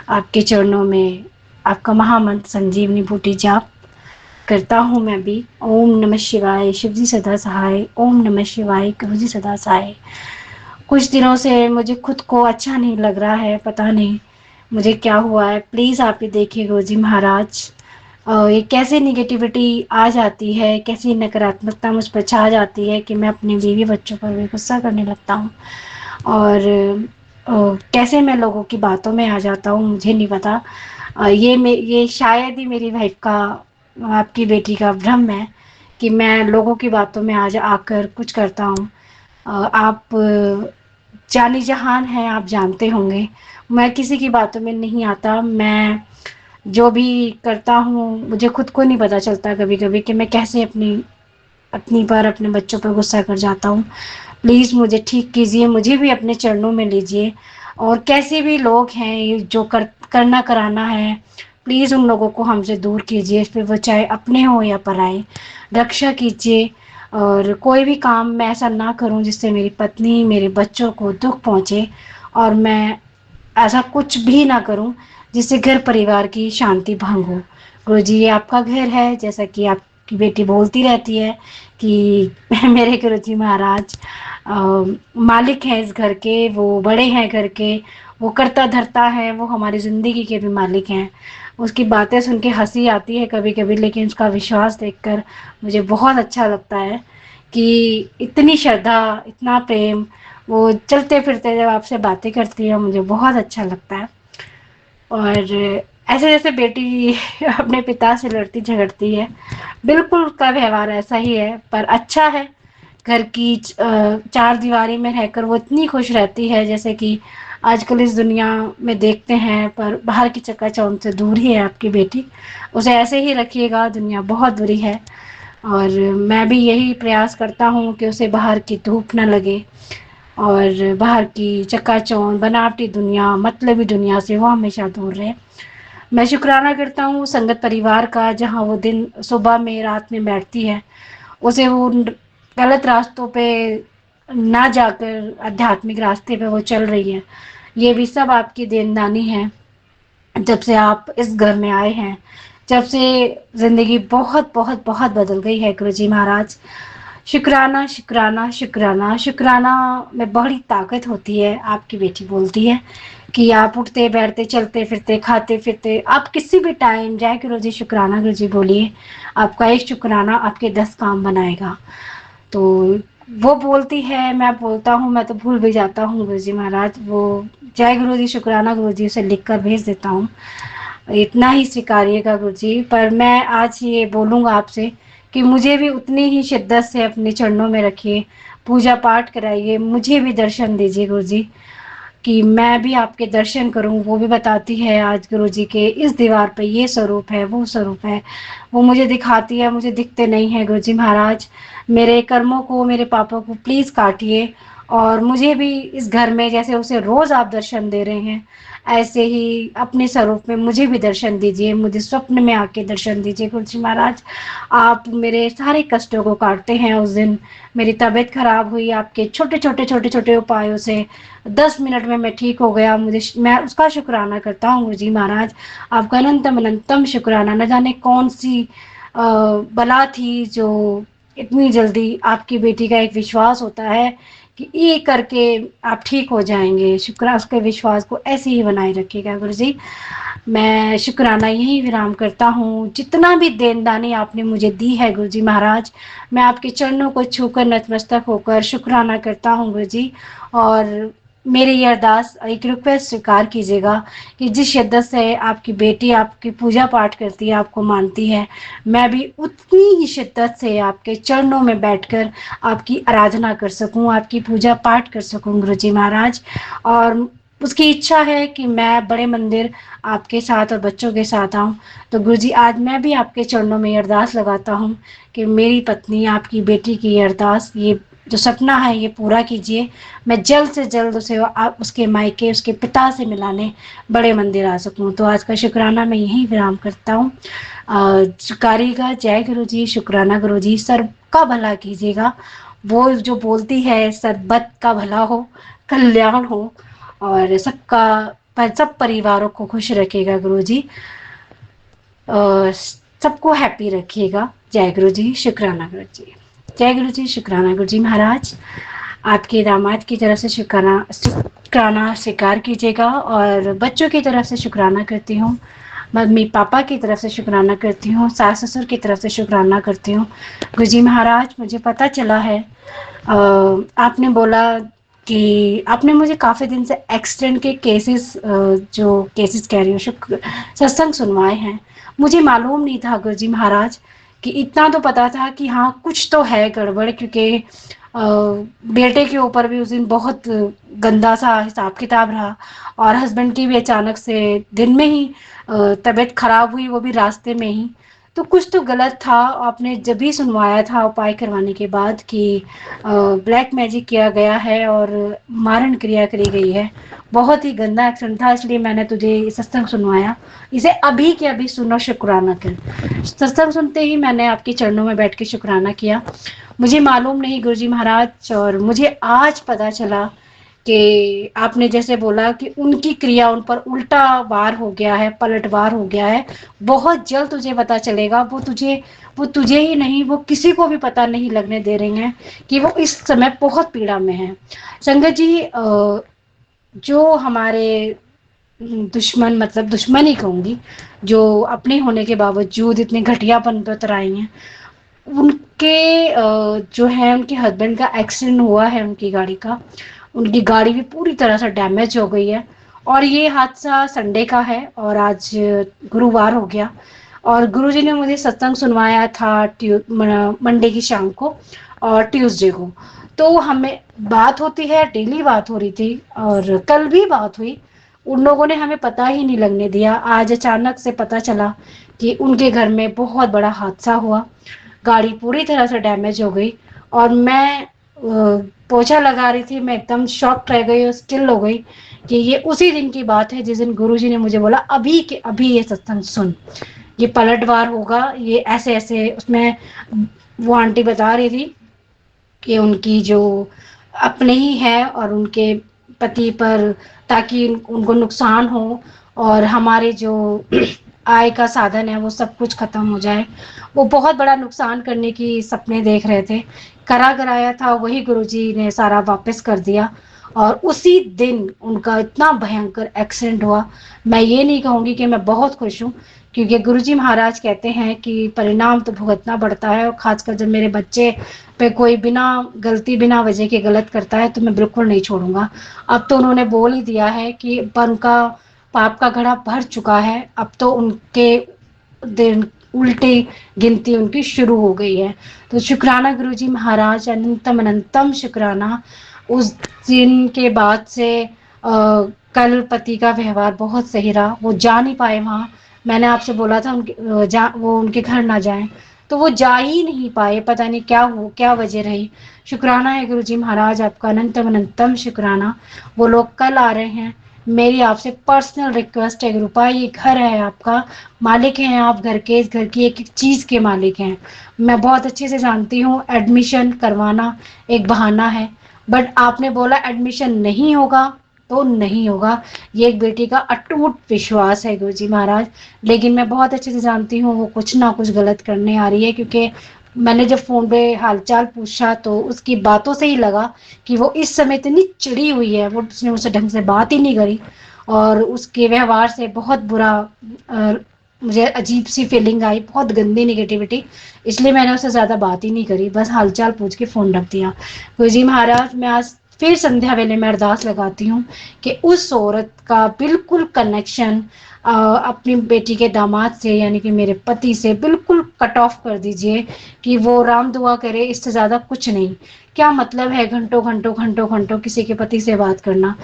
आपके चरणों में आपका महामंत्र संजीवनी बूटी जाप करता हूँ मैं भी। ओम नमः शिवाय, शिव जी सदा सहाय। ओम नमः शिवाय, गुरु जी सदा सहाय। कुछ दिनों से मुझे खुद को अच्छा नहीं लग रहा है, पता नहीं मुझे क्या हुआ है। प्लीज़ आप ही देखिए गुरुजी महाराज, ये कैसे निगेटिविटी आ जाती है, कैसी नकारात्मकता मुझ पर छा जाती है कि मैं अपने बीवी बच्चों पर भी गुस्सा करने लगता हूँ, और कैसे मैं लोगों की बातों में आ जाता हूँ, मुझे नहीं पता। ये शायद ही मेरी वाइफ का, आपकी बेटी का भ्रम है कि मैं लोगों की बातों में आकर कुछ करता हूँ। आप जानी जहान हैं, आप जानते होंगे मैं किसी की बातों में नहीं आता। मैं जो भी करता हूँ मुझे खुद को नहीं पता चलता कभी कभी कि मैं कैसे अपनी अपनी पर, अपने बच्चों पर गुस्सा कर जाता हूँ। प्लीज़ मुझे ठीक कीजिए, मुझे भी अपने चरणों में लीजिए। और कैसे भी लोग हैं ये जो करना कराना है, प्लीज़ उन लोगों को हमसे दूर कीजिए, फिर वो चाहे अपने हो या पराए। रक्षा कीजिए, और कोई भी काम मैं ऐसा ना करूं जिससे मेरी पत्नी, मेरे बच्चों को दुख पहुंचे, और मैं ऐसा कुछ भी ना करूं जिससे घर परिवार की शांति भंग हो। गुरुजी ये आपका घर है, जैसा कि आपकी बेटी बोलती रहती है कि मेरे गुरुजी महाराज मालिक हैं इस घर के, वो बड़े हैं घर के, वो करता धरता है, वो हमारी ज़िंदगी के भी मालिक हैं। उसकी बातें सुन के हंसी आती है कभी कभी, लेकिन उसका विश्वास देखकर मुझे बहुत अच्छा लगता है कि इतनी श्रद्धा, इतना प्रेम, वो चलते फिरते जब आपसे बातें करती है मुझे बहुत अच्छा लगता है। और ऐसे जैसे बेटी अपने पिता से लड़ती झगड़ती है, बिल्कुल उसका व्यवहार ऐसा ही है, पर अच्छा है। घर की चार दीवारी में रहकर वो इतनी खुश रहती है, जैसे कि आजकल इस दुनिया में देखते हैं, पर बाहर की चकाचौंध से दूर ही है आपकी बेटी। उसे ऐसे ही रखिएगा, दुनिया बहुत बुरी है। और मैं भी यही प्रयास करता हूँ कि उसे बाहर की धूप ना लगे, और बाहर की चकाचौंध, बनावटी दुनिया, मतलबी दुनिया से वो हमेशा दूर रहे। मैं शुक्राना करता हूँ संगत परिवार का, जहाँ वो दिन सुबह में, रात में बैठती है, उसे वो गलत रास्तों पे ना जाकर आध्यात्मिक रास्ते पे वो चल रही है। ये भी सब आपकी देनदानी है। जब से आप इस घर में आए हैं, जब से ज़िंदगी बहुत बहुत बहुत बदल गई है गुरुजी महाराज। शुक्राना शुक्राना शुक्राना शुक्राना में बड़ी ताकत होती है। आपकी बेटी बोलती है कि आप उठते बैठते चलते फिरते खाते फिरते, आप किसी भी टाइम जाए गुरुजी शुक्राना गुरुजी बोलिए, आपका एक शुक्राना आपके 10 काम बनाएगा। तो वो बोलती है, मैं बोलता हूँ, मैं तो भूल भी जाता हूँ गुरुजी महाराज। वो जय गुरु जी, शुक्राना गुरु जी, उसे लिख कर भेज देता हूँ। इतना ही स्वीकारिएगा गुरुजी। पर मैं आज ये बोलूँगा आपसे कि मुझे भी उतनी ही शिद्दत से अपने चरणों में रखिए, पूजा पाठ कराइए, मुझे भी दर्शन दीजिए गुरुजी, कि मैं भी आपके दर्शन करूं। वो भी बताती है आज गुरुजी के इस दीवार पे ये स्वरूप है, वो स्वरूप है। वो मुझे दिखाती है, मुझे दिखते नहीं है गुरुजी महाराज। मेरे कर्मों को, मेरे पापों को प्लीज काटिए, और मुझे भी इस घर में जैसे उसे रोज आप दर्शन दे रहे हैं, ऐसे ही अपने स्वरूप में मुझे भी दर्शन दीजिए, मुझे स्वप्न में आके दर्शन दीजिए गुरुजी महाराज। आप मेरे सारे कष्टों को काटते हैं। उस दिन मेरी तबीयत खराब हुई, आपके छोटे छोटे छोटे छोटे उपायों से 10 मिनट में मैं ठीक हो गया। मुझे, मैं उसका शुक्राना करता हूँ गुरुजी महाराज। आपका अनंतम अनंतम शुक्राना। न जाने कौन सी बला थी जो इतनी जल्दी आपकी बेटी का एक विश्वास होता है कि ये करके आप ठीक हो जाएंगे। शुक्र, उसके विश्वास को ऐसे ही बनाए रखिएगा गुरुजी। मैं शुक्राना यही विराम करता हूँ। जितना भी देनदानी आपने मुझे दी है गुरुजी महाराज, मैं आपके चरणों को छूकर नतमस्तक होकर शुक्राना करता हूँ गुरुजी। और मेरी ये अरदास, एक रिक्वेस्ट स्वीकार कीजिएगा कि जिस शिद्दत से आपकी बेटी आपकी पूजा पाठ करती है, आपको मानती है, मैं भी उतनी ही शिद्दत से आपके चरणों में बैठकर आपकी आराधना कर सकूं, आपकी पूजा पाठ कर सकूं गुरुजी महाराज। और उसकी इच्छा है कि मैं बड़े मंदिर आपके साथ और बच्चों के साथ आऊं। तो गुरुजी, आज मैं भी आपके चरणों में अरदास लगाता हूं कि मेरी पत्नी, आपकी बेटी की अरदास, ये जो सपना है, ये पूरा कीजिए। मैं जल्द से जल्द उसे उसके मायके, उसके पिता से मिलाने बड़े मंदिर आ सकूं। तो आज का शुक्राना मैं यही विराम करता हूँ। शुक्रिएगा। जय गुरु जी, शुक्राना गुरु जी। सबका भला कीजिएगा। वो जो बोलती है, सरबत का भला हो, कल्याण हो, और सबका, सब परिवारों को खुश रखेगा गुरु जी। सबको हैप्पी रखिएगा। जय गुरु जी, शुक्राना गुरु जी। जय गुरु जी, शुक्राना गुरु जी महाराज। आपके दामाद की तरफ से शुक्राना स्वीकार कीजिएगा, और बच्चों की तरफ से शुक्राना करती हूँ, मम्मी पापा की तरफ से शुक्राना करती हूँ, सास ससुर की तरफ से शुक्राना करती हूँ। गुरुजी महाराज, मुझे पता चला है, आपने बोला कि आपने मुझे काफ़ी दिन से एक्सीडेंट के केसेस, जो केसेस कह रही हूँ, सत्संग सुनवाए हैं। मुझे मालूम नहीं था गुरुजी महाराज, कि इतना तो पता था कि हाँ कुछ तो है गड़बड़, क्योंकि बेटे के ऊपर भी उस दिन बहुत गंदा सा हिसाब किताब रहा, और हस्बैंड की भी अचानक से दिन में ही तबीयत खराब हुई, वो भी रास्ते में ही। तो कुछ तो गलत था। आपने जब भी सुनवाया था उपाय करवाने के बाद कि ब्लैक मैजिक किया गया है और मारण क्रिया करी गई है, बहुत ही गंदा एक्सीडेंट था, इसलिए मैंने तुझे सत्संग सुनवाया। इसे अभी के अभी सुनो, शुक्राना कर। सत्संग सुनते ही मैंने आपके चरणों में बैठ के शुक्राना किया। मुझे मालूम नहीं गुरुजी महाराज, और मुझे आज पता चला कि आपने जैसे बोला कि उनकी क्रिया उन पर उल्टा वार हो गया है, पलटवार हो गया है। बहुत जल्द तुझे पता चलेगा। वो तुझे ही नहीं, वो किसी को भी पता नहीं लगने दे रही हैं कि वो इस समय बहुत पीड़ा में है। संगत जी, जो हमारे दुश्मन, मतलब दुश्मन ही कहूंगी, जो अपने होने के बावजूद इतने घटियापन पर उतराई हैं, उनके जो है, उनके हस्बैंड का एक्सीडेंट हुआ है, उनकी गाड़ी का। उनकी गाड़ी भी पूरी तरह से डैमेज हो गई है, और ये हादसा संडे का है, और आज गुरुवार हो गया। और गुरुजी ने मुझे सत्संग सुनवाया था मंडे की शाम को और ट्यूसडे को। तो हमें बात होती है, डेली बात हो रही थी, और कल भी बात हुई। उन लोगों ने हमें पता ही नहीं लगने दिया। आज अचानक से पता चला कि उनके घर में बहुत बड़ा हादसा हुआ, गाड़ी पूरी तरह से डैमेज हो गई। और मैं पोछा लगा रही थी, मैं एकदम शॉक रह गई और स्टिल हो गई कि ये उसी दिन की बात है जिस दिन गुरुजी ने मुझे बोला, अभी के अभी ये सत्संग सुन, ये पलटवार होगा, ये ऐसे ऐसे। उसमें वो आंटी बता रही थी कि उनकी जो अपने ही है, और उनके पति पर, ताकि उनको नुकसान हो, और हमारे जो आय का साधन है वो सब कुछ खत्म हो जाए। वो बहुत बड़ा नुकसान करने की सपने देख रहे थे। करा कराया था वही गुरुजी ने सारा वापस कर दिया। और उसी दिन उनका इतना भयंकर एक्सीडेंट हुआ। मैं ये नहीं कहूँगी कि मैं बहुत खुश हूँ, क्योंकि गुरुजी महाराज कहते हैं कि परिणाम तो भुगतना पड़ता है, और खासकर जब मेरे बच्चे पे कोई बिना गलती बिना वजह के गलत करता है तो मैं बिल्कुल नहीं छोड़ूंगा। अब तो उन्होंने बोल ही दिया है कि पर उनका पाप का घड़ा भर चुका है, अब तो उनके दिन उल्टी गिनती उनकी शुरू हो गई है। तो शुक्राना गुरुजी महाराज, अनंतम अनंतम शुक्राना। उस दिन के बाद से कल पति का व्यवहार बहुत सही रहा, वो जा नहीं पाए वहाँ। मैंने आपसे बोला था वो उनके घर ना जाएं, तो वो जा ही नहीं पाए, पता नहीं क्या वजह रही। शुक्राना है गुरुजी महाराज आपका, अनंतम अनंतम शुक्राना। वो लोग कल आ रहे हैं। मेरी आपसे पर्सनल रिक्वेस्ट है गुरुपा, ये घर है आपका, मालिक हैं आप घर के, इस घर की एक एक चीज़ के मालिक हैं। मैं बहुत अच्छे से जानती हूँ एडमिशन करवाना एक बहाना है, बट आपने बोला एडमिशन नहीं होगा तो नहीं होगा। ये एक बेटी का अटूट विश्वास है गुरुजी महाराज, लेकिन मैं बहुत अच्छे से जानती हूँ वो कुछ ना कुछ गलत करने आ रही है, क्योंकि मैंने जब फ़ोन पे हालचाल पूछा तो उसकी बातों से ही लगा कि वो इस समय इतनी चिड़ी हुई है, वो उसने मुझसे ढंग से बात ही नहीं करी, और उसके व्यवहार से बहुत बुरा अ, मुझे अजीब सी फीलिंग आई, बहुत गंदी निगेटिविटी। इसलिए मैंने उससे ज़्यादा बात ही नहीं करी, बस हालचाल पूछ के फ़ोन रख दिया। गुरुजी महाराज, मैं आज फिर संध्या वेले में अरदास लगाती हूँ कि उस औरत का बिल्कुल कनेक्शन अपनी बेटी के दामाद से यानी कि मेरे पति से बिल्कुल कट ऑफ कर दीजिए, कि वो राम दुआ करे, इससे ज़्यादा कुछ नहीं। क्या मतलब है घंटों घंटों घंटों घंटों किसी के पति से बात करना,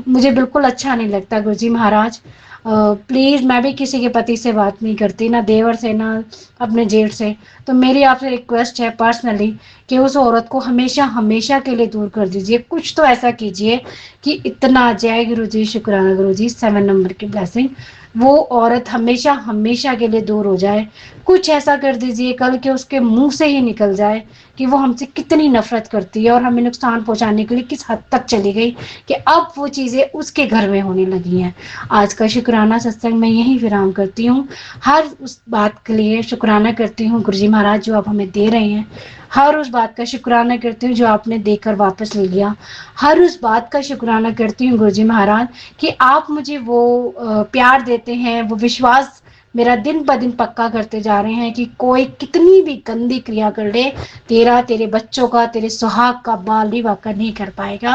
मुझे बिल्कुल अच्छा नहीं लगता गुरुजी महाराज। प्लीज़, मैं भी किसी के पति से बात नहीं करती, ना देवर से ना अपने जेठ से। तो मेरी आपसे रिक्वेस्ट है पर्सनली कि उस औरत को हमेशा हमेशा के लिए दूर कर दीजिए। कुछ तो ऐसा कीजिए कि इतना, जय गुरु जी, शुक्राना गुरु जी, 7 नंबर की ब्लेसिंग, वो औरत हमेशा हमेशा के लिए दूर हो जाए। कुछ ऐसा कर दीजिए कल के उसके मुंह से ही निकल जाए कि वो हमसे कितनी नफरत करती है और हमें नुकसान पहुंचाने के लिए किस हद तक चली गई, कि अब वो चीज़ें उसके घर में होने लगी हैं। आज का शुक्राना सत्संग मैं यहीं विराम करती हूँ। हर उस बात के लिए शुक्राना करती हूँ गुरुजी महाराज जो आप हमें दे रहे हैं, हर उस बात का शुक्राना करती हूँ जो आपने देकर वापस ले लिया, हर उस बात का शुक्राना करती हूँ गुरुजी महाराज कि आप मुझे वो प्यार देते हैं, वो विश्वास मेरा दिन ब दिन पक्का करते जा रहे हैं कि कोई कितनी भी गंदी क्रिया कर ले, तेरा, तेरे बच्चों का, तेरे सुहाग का बाल भी वाकर नहीं कर पाएगा।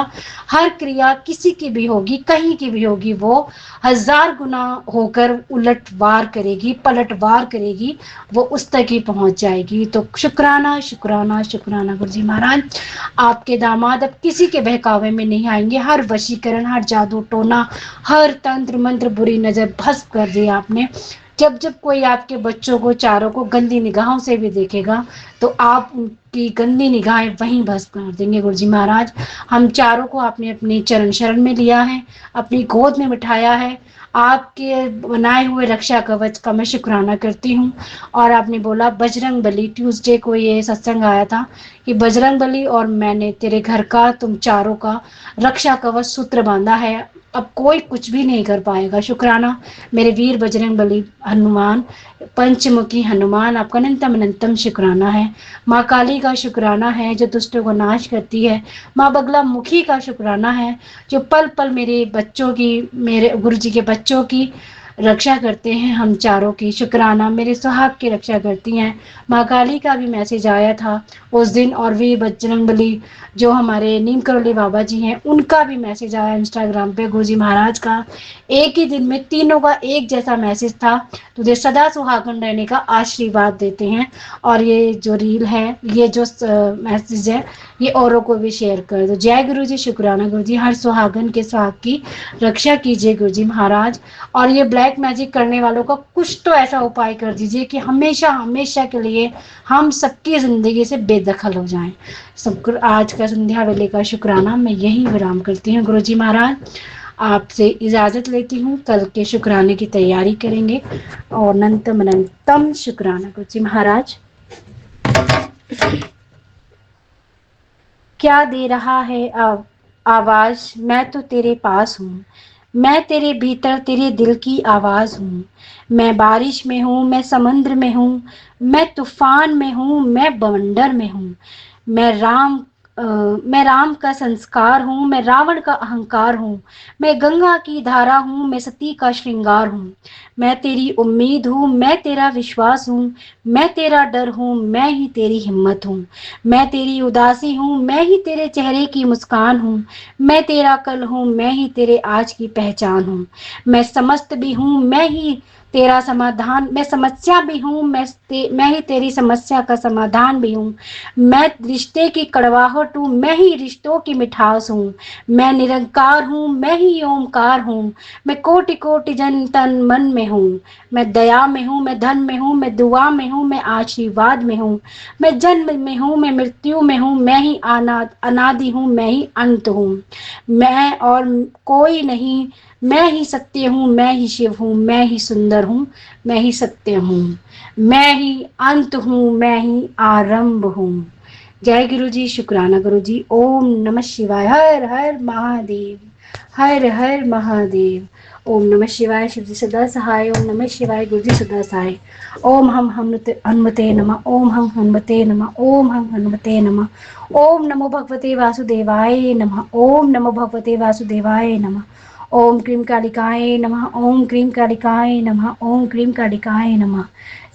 हर क्रिया किसी की भी होगी, कहीं की भी होगी, वो 1000 गुना होकर उलटवार करेगी, पलटवार करेगी, वो उस तक ही पहुंच जाएगी। तो शुक्राना शुक्राना शुक्राना गुरुजी महाराज, आपके दामाद अब किसी के बहकावे में नहीं आएंगे। हर वशीकरण, हर जादू टोना, हर तंत्र मंत्र, बुरी नजर भस्म कर दी आपने। जब जब कोई आपके बच्चों को, चारों को गंदी निगाहों से भी देखेगा तो आप उनकी गंदी निगाहें वहीं भस्म कर देंगे गुरुजी महाराज। हम चारों को आपने अपनी चरण शरण में लिया है, अपनी गोद में बिठाया है। आपके बनाए हुए रक्षा कवच का मैं शुक्राना करती हूँ। और आपने बोला बजरंग बली, ट्यूसडे को ये सत्संग आया था कि बजरंग बली और मैंने तेरे घर का, तुम चारों का रक्षा कवच सूत्र बांधा है, अब कोई कुछ भी नहीं कर पाएगा। शुक्राना मेरे वीर बजरंग बली हनुमान, पंचमुखी हनुमान, आपका अनंतम अनंतम शुक्राना है। माँ काली का शुक्राना है जो दुष्टों को नाश करती है। माँ बगला मुखी का शुक्राना है जो पल पल मेरे बच्चों की, मेरे गुरु जी के बच्चों की रक्षा करते हैं। हम चारों की शुक्राना मेरे सुहाग की रक्षा करती हैं। माँ काली का भी मैसेज आया था उस दिन, और वीर बजरंग बली जो हमारे नीम करोली बाबा जी हैं उनका भी मैसेज आया इंस्टाग्राम पे गुरुजी महाराज का। एक ही दिन में तीनों का एक जैसा मैसेज था, तुझे सदा सुहागन रहने का आशीर्वाद देते हैं। और ये जो रील है, ये जो मैसेज है, ये औरों को भी शेयर कर दो। जय गुरु जी, शुक्राना गुरु जी, हर सुहागन के सुहाग की रक्षा कीजिए गुरुजी महाराज। और ये ब्लैक मैजिक करने वालों का कुछ तो ऐसा उपाय कर दीजिए कि हमेशा हमेशा के लिए हम सबकी जिंदगी से बेदखल हो जाएं। सब आज का संध्या वेले का शुक्राना मैं यही विराम करती हूँ गुरुजी महाराज। आपसे इजाजत लेती हूँ, कल के शुक्राने की तैयारी करेंगे। और अनंतम अनंतम शुक्राना गुरुजी महाराज। क्या दे रहा है आवाज, मैं तो तेरे पास हूँ, मैं तेरे भीतर तेरे दिल की आवाज हूँ। मैं बारिश में हूँ, मैं समुद्र में हूँ, मैं तूफान में हूँ, मैं बवंडर में हूँ। मैं राम मैं राम का संस्कार हूँ, मैं रावण का अहंकार हूँ, मैं गंगा की धारा हूँ, मैं सती का श्रृंगार हूँ, मैं तेरी उम्मीद हूँ, मैं तेरा विश्वास हूँ, मैं तेरा डर हूँ, मैं ही तेरी हिम्मत हूँ, मैं तेरी उदासी हूँ, मैं ही तेरे चेहरे की मुस्कान हूँ, मैं तेरा कल हूँ, मैं ही तेरे आज की पहचान हूँ, मैं समस्त भी हूँ, मैं ही तेरा समाधान, मैं समस्या भी हूँ, मैं ही तेरी समस्या का समाधान भी हूँ, मैं रिश्ते की कड़वाहट हूँ, मैं ही रिश्तों की मिठास हूँ, मैं निरंकार हूँ, मैं ही ओमकार हूँ, मैं कोटि कोटि जन तन मन में हूँ, मैं दया में हूँ, मैं धन में हूँ, मैं दुआ में हूँ, मैं आशीर्वाद में हूँ, मैं जन्म में हूँ, मैं मृत्यु में हूँ, मैं ही अनादि हूँ, मैं ही अंत हूँ, मैं और कोई नहीं, मैं ही सत्य हूँ, मैं ही शिव हूँ, मैं ही सुंदर हूँ, मैं ही सत्य हूँ, मैं ही अंत हूँ, मैं ही आरंभ हूँ। जय गुरु जी, शुक्राना गुरु जी। ओम नमः शिवाय। हर हर महादेव, हर हर महादेव। ओम नमः शिवाय। शिव जी सदा सहाय। ओम नमः शिवाय। गुरु जी सदा सहाय। ओम हम हनुमते नमः। ओम हम हनुमते नमः। ओम हम हनुमते नमः। ओम नमो भगवते वासुदेवाय नमः। ओम नमो भगवते वासुदेवाय नमः। ओम क्रीम कालिकाय नमः। ओम क्रीम कालिकाय नमः। ओम क्रीम कालिकाय नमः।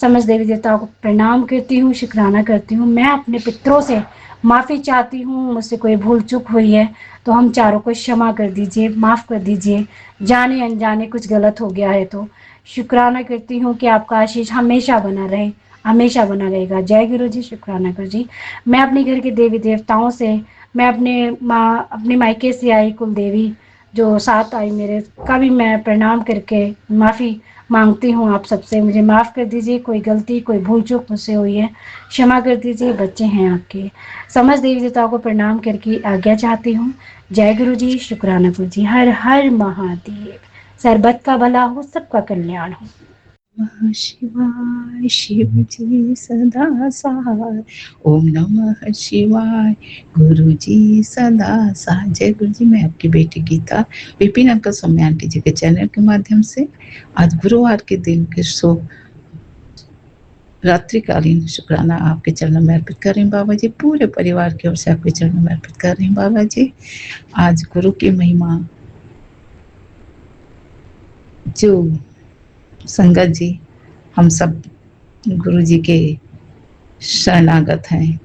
समस्त देवी देवताओं को प्रणाम करती हूँ, शुक्राना करती हूँ। मैं अपने पितरों से माफ़ी चाहती हूँ, मुझसे कोई भूल चूक हुई है तो हम चारों को क्षमा कर दीजिए, माफ़ कर दीजिए। जाने अनजाने कुछ गलत हो गया है तो शुक्राना करती हूँ कि आपका आशीष हमेशा बना रहे, हमेशा बना रहेगा। जय गुरु जी, शुक्राना गुरु जी। मैं अपने घर के देवी देवताओं से, मैं अपने मायके से आई कुल देवी जो साथ आई मेरे का भी मैं प्रणाम करके माफ़ी मांगती हूँ आप सबसे। मुझे माफ़ कर दीजिए, कोई गलती कोई भूल चूक मुझसे हुई है, क्षमा कर दीजिए, बच्चे हैं आपके। समस्त देवी देवताओं को प्रणाम करके आज्ञा चाहती हूँ। जय गुरु जी, शुक्राना गुरु जी। हर हर महादेव। सरबत का भला हो, सबका कल्याण हो। नमः शिवाय। शिव जी सदा सहाय। ओम नमः शिवाय। गुरु जी सदा सहाय। जय गुरु जी। मैं आपकी बेटी गीता विपिन अंकल सौम्या आंटी जी के चैनल के माध्यम से आज गुरुवार के दिन के रात्रिकालीन शुक्राना आपके चरणों में अर्पित कर रही हूँ बाबा जी। पूरे परिवार की ओर से आपके चरणों में अर्पित कर रही हूँ बाबा जी। आज गुरु की महिमा जो संगत जी हम सब गुरु जी के शरणागत हैं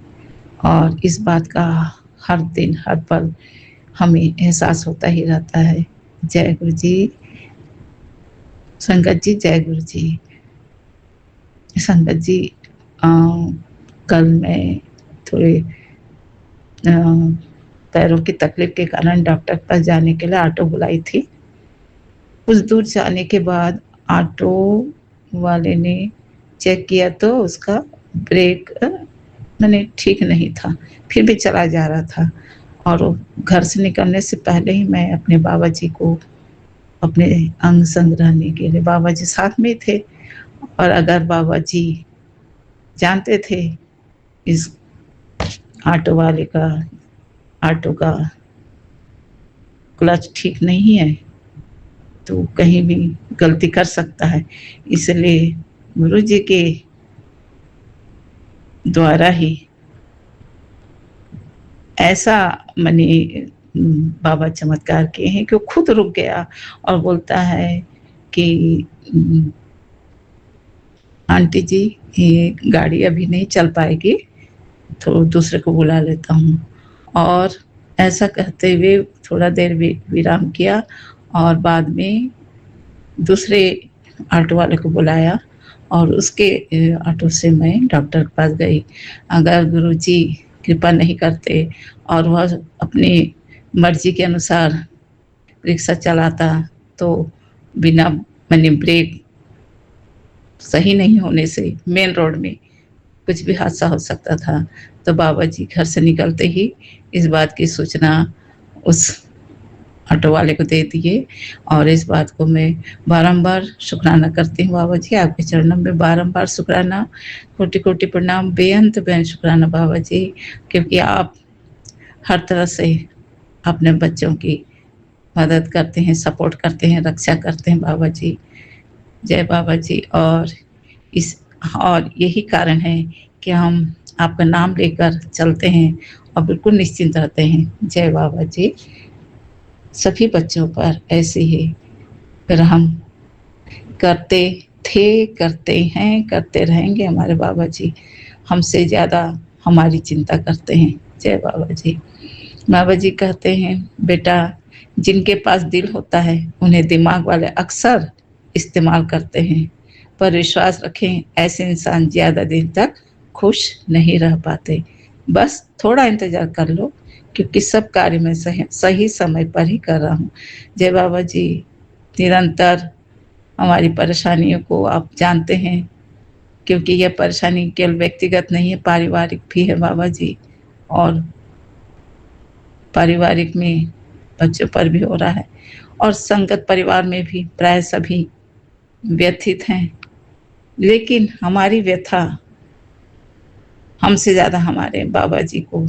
और इस बात का हर दिन हर पल हमें एहसास होता ही रहता है। जय गुरु जी। संगत जी, जय गुरु जी। संगत जी, कल मैं थोड़े पैरों की तकलीफ के कारण डॉक्टर के पास जाने के लिए ऑटो बुलाई थी। कुछ दूर जाने के बाद ऑटो वाले ने चेक किया तो उसका ब्रेक मैंने ठीक नहीं था, फिर भी चला जा रहा था। और घर से निकलने से पहले ही मैं अपने बाबा जी को अपने अंग संग रहने के लिए, बाबा जी साथ में थे और अगर बाबा जी जानते थे इस ऑटो वाले का ऑटो का क्लच ठीक नहीं है तो कहीं भी गलती कर सकता है, इसलिए गुरु जी के द्वारा ही ऐसा मने बाबा चमत्कार किए हैं कि वो खुद रुक गया और बोलता है कि आंटी जी ये गाड़ी अभी नहीं चल पाएगी, तो दूसरे को बुला लेता हूँ। और ऐसा कहते हुए थोड़ा देर विराम किया और बाद में दूसरे ऑटो वाले को बुलाया और उसके ऑटो से मैं डॉक्टर के पास गई। अगर गुरुजी कृपा नहीं करते और वह अपनी मर्जी के अनुसार रिक्शा चलाता तो बिना मैंने ब्रेक सही नहीं होने से मेन रोड में कुछ भी हादसा हो सकता था। तो बाबा जी घर से निकलते ही इस बात की सूचना उस ऑटो वाले को दे दिए और इस बात को मैं बारंबार शुक्राना करती हूँ बाबा जी। आपके चरणों में बारंबार शुक्राना, कोटि कोटि प्रणाम, बेअंत बेअंत शुक्राना बाबा जी, क्योंकि आप हर तरह से अपने बच्चों की मदद करते हैं, सपोर्ट करते हैं, रक्षा करते हैं बाबा जी। जय बाबा जी। और यही कारण है कि हम आपका नाम लेकर चलते हैं और बिल्कुल निश्चिंत रहते हैं। जय बाबा जी। सभी बच्चों पर ऐसे ही रहम करते थे, करते हैं, करते रहेंगे हमारे बाबा जी। हमसे ज़्यादा हमारी चिंता करते हैं। जय बाबा जी। बाबा जी कहते हैं, बेटा जिनके पास दिल होता है उन्हें दिमाग वाले अक्सर इस्तेमाल करते हैं, पर विश्वास रखें ऐसे इंसान ज़्यादा दिन तक खुश नहीं रह पाते। बस थोड़ा इंतज़ार कर लो, क्योंकि सब कार्य मैं सही समय पर ही कर रहा हूँ। जय बाबा जी। निरंतर हमारी परेशानियों को आप जानते हैं, क्योंकि यह परेशानी केवल व्यक्तिगत नहीं है, पारिवारिक भी है बाबा जी। और पारिवारिक में बच्चों पर भी हो रहा है, और संगत परिवार में भी प्राय सभी व्यथित हैं। लेकिन हमारी व्यथा हमसे ज़्यादा हमारे बाबा जी को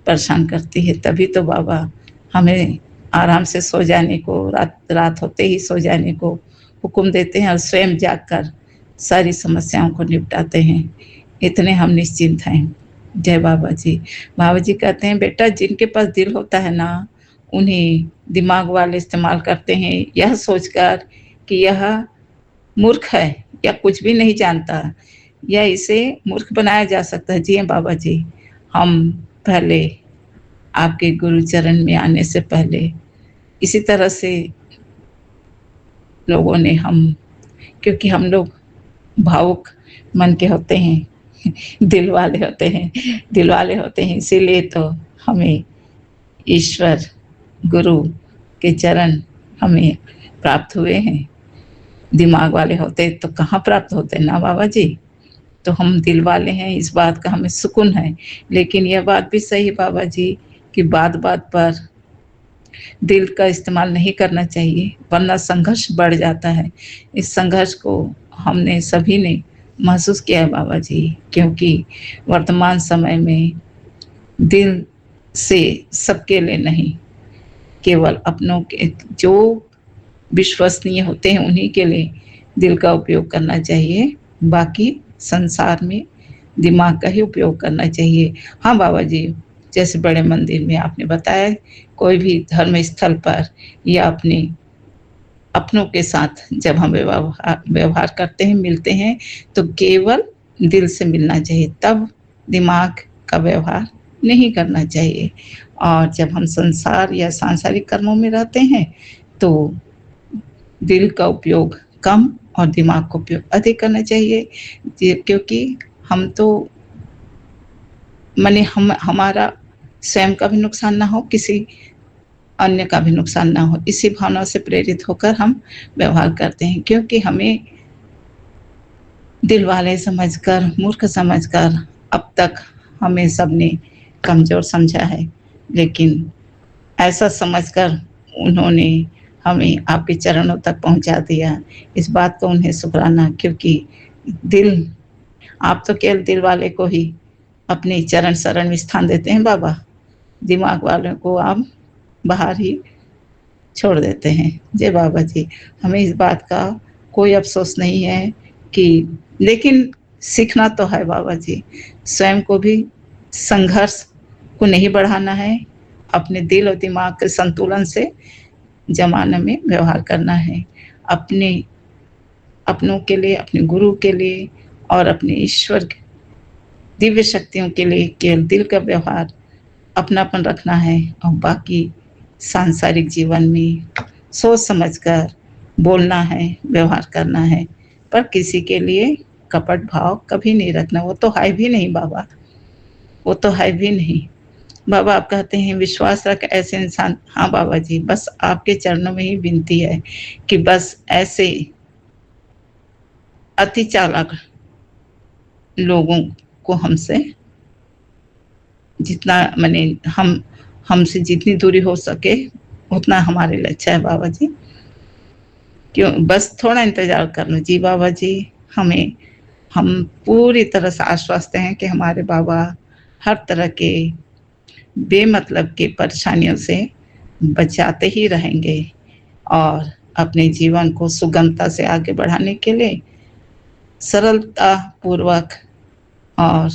परेशान करती है। तभी तो बाबा हमें आराम से सो जाने को, रात होते ही सो जाने को हुक्म देते हैं और स्वयं जागकर सारी समस्याओं को निपटाते हैं। इतने हम निश्चिंत हैं। जय बाबा जी। बाबा जी कहते हैं, बेटा जिनके पास दिल होता है ना, उन्हें दिमाग वाले इस्तेमाल करते हैं यह सोचकर कि यह मूर्ख है या कुछ भी नहीं जानता, या इसे मूर्ख बनाया जा सकता है। जी हाँ बाबा जी। हम पहले आपके गुरु चरण में आने से पहले इसी तरह से लोगों ने क्योंकि हम लोग भावुक मन के होते हैं, दिल वाले होते हैं, इसीलिए तो हमें ईश्वर गुरु के चरण हमें प्राप्त हुए हैं। दिमाग वाले होते तो कहाँ प्राप्त होते ना बाबा जी। तो हम दिल वाले हैं, इस बात का हमें सुकून है। लेकिन यह बात भी सही बाबा जी कि बात बात पर दिल का इस्तेमाल नहीं करना चाहिए, वरना संघर्ष बढ़ जाता है। इस संघर्ष को हमने सभी ने महसूस किया है बाबा जी, क्योंकि वर्तमान समय में दिल से सबके लिए नहीं, केवल अपनों के जो विश्वसनीय होते हैं उन्हीं के लिए दिल का उपयोग करना चाहिए। बाकी संसार में दिमाग का ही उपयोग करना चाहिए। हाँ बाबा जी, जैसे बड़े मंदिर में आपने बताया, कोई भी धर्म स्थल पर या अपने अपनों के साथ जब हम व्यवहार करते हैं, मिलते हैं, तो केवल दिल से मिलना चाहिए, तब दिमाग का व्यवहार नहीं करना चाहिए। और जब हम संसार या सांसारिक कर्मों में रहते हैं तो दिल का उपयोग कम और दिमाग का उपयोग अधिक करना चाहिए। क्योंकि हम तो माने हमारा स्वयं का भी नुकसान ना हो, किसी अन्य का भी नुकसान ना हो, इसी भावना से प्रेरित होकर हम व्यवहार करते हैं। क्योंकि हमें दिल वाले समझकर, मूर्ख समझकर अब तक हमें सबने कमज़ोर समझा है, लेकिन ऐसा समझकर उन्होंने हमें आपके चरणों तक पहुंचा दिया। इस बात को उन्हें शुक्राना, क्योंकि दिल आप तो केवल दिल वाले को ही अपने चरण शरण में स्थान देते हैं बाबा, दिमाग वालों को आप बाहर ही छोड़ देते हैं। जय बाबा जी। हमें इस बात का कोई अफसोस नहीं है कि, लेकिन सीखना तो है बाबा जी, स्वयं को भी संघर्ष को नहीं बढ़ाना है, अपने दिल और दिमाग के संतुलन से ज़माने में व्यवहार करना है। अपनों के लिए, अपने गुरु के लिए और अपने ईश्वर दिव्य शक्तियों के लिए केवल दिल का व्यवहार, अपनापन रखना है, और बाकी सांसारिक जीवन में सोच समझकर बोलना है, व्यवहार करना है, पर किसी के लिए कपट भाव कभी नहीं रखना। वो तो है भी नहीं बाबा, वो तो है भी नहीं बाबा। आप कहते हैं विश्वास रख ऐसे इंसान। हाँ बाबा जी, बस आपके चरणों में ही विनती है कि बस ऐसे अति चालाक लोगों को हमसे जितना माने हमसे जितनी दूरी हो सके उतना हमारे लिए अच्छा है बाबा जी। क्यों, बस थोड़ा इंतजार कर लो जी बाबा जी। हम पूरी तरह से आश्वस्त हैं कि हमारे बाबा हर तरह के बेमतलब के परेशानियों से बचाते ही रहेंगे, और अपने जीवन को सुगमता से आगे बढ़ाने के लिए सरलता पूर्वक और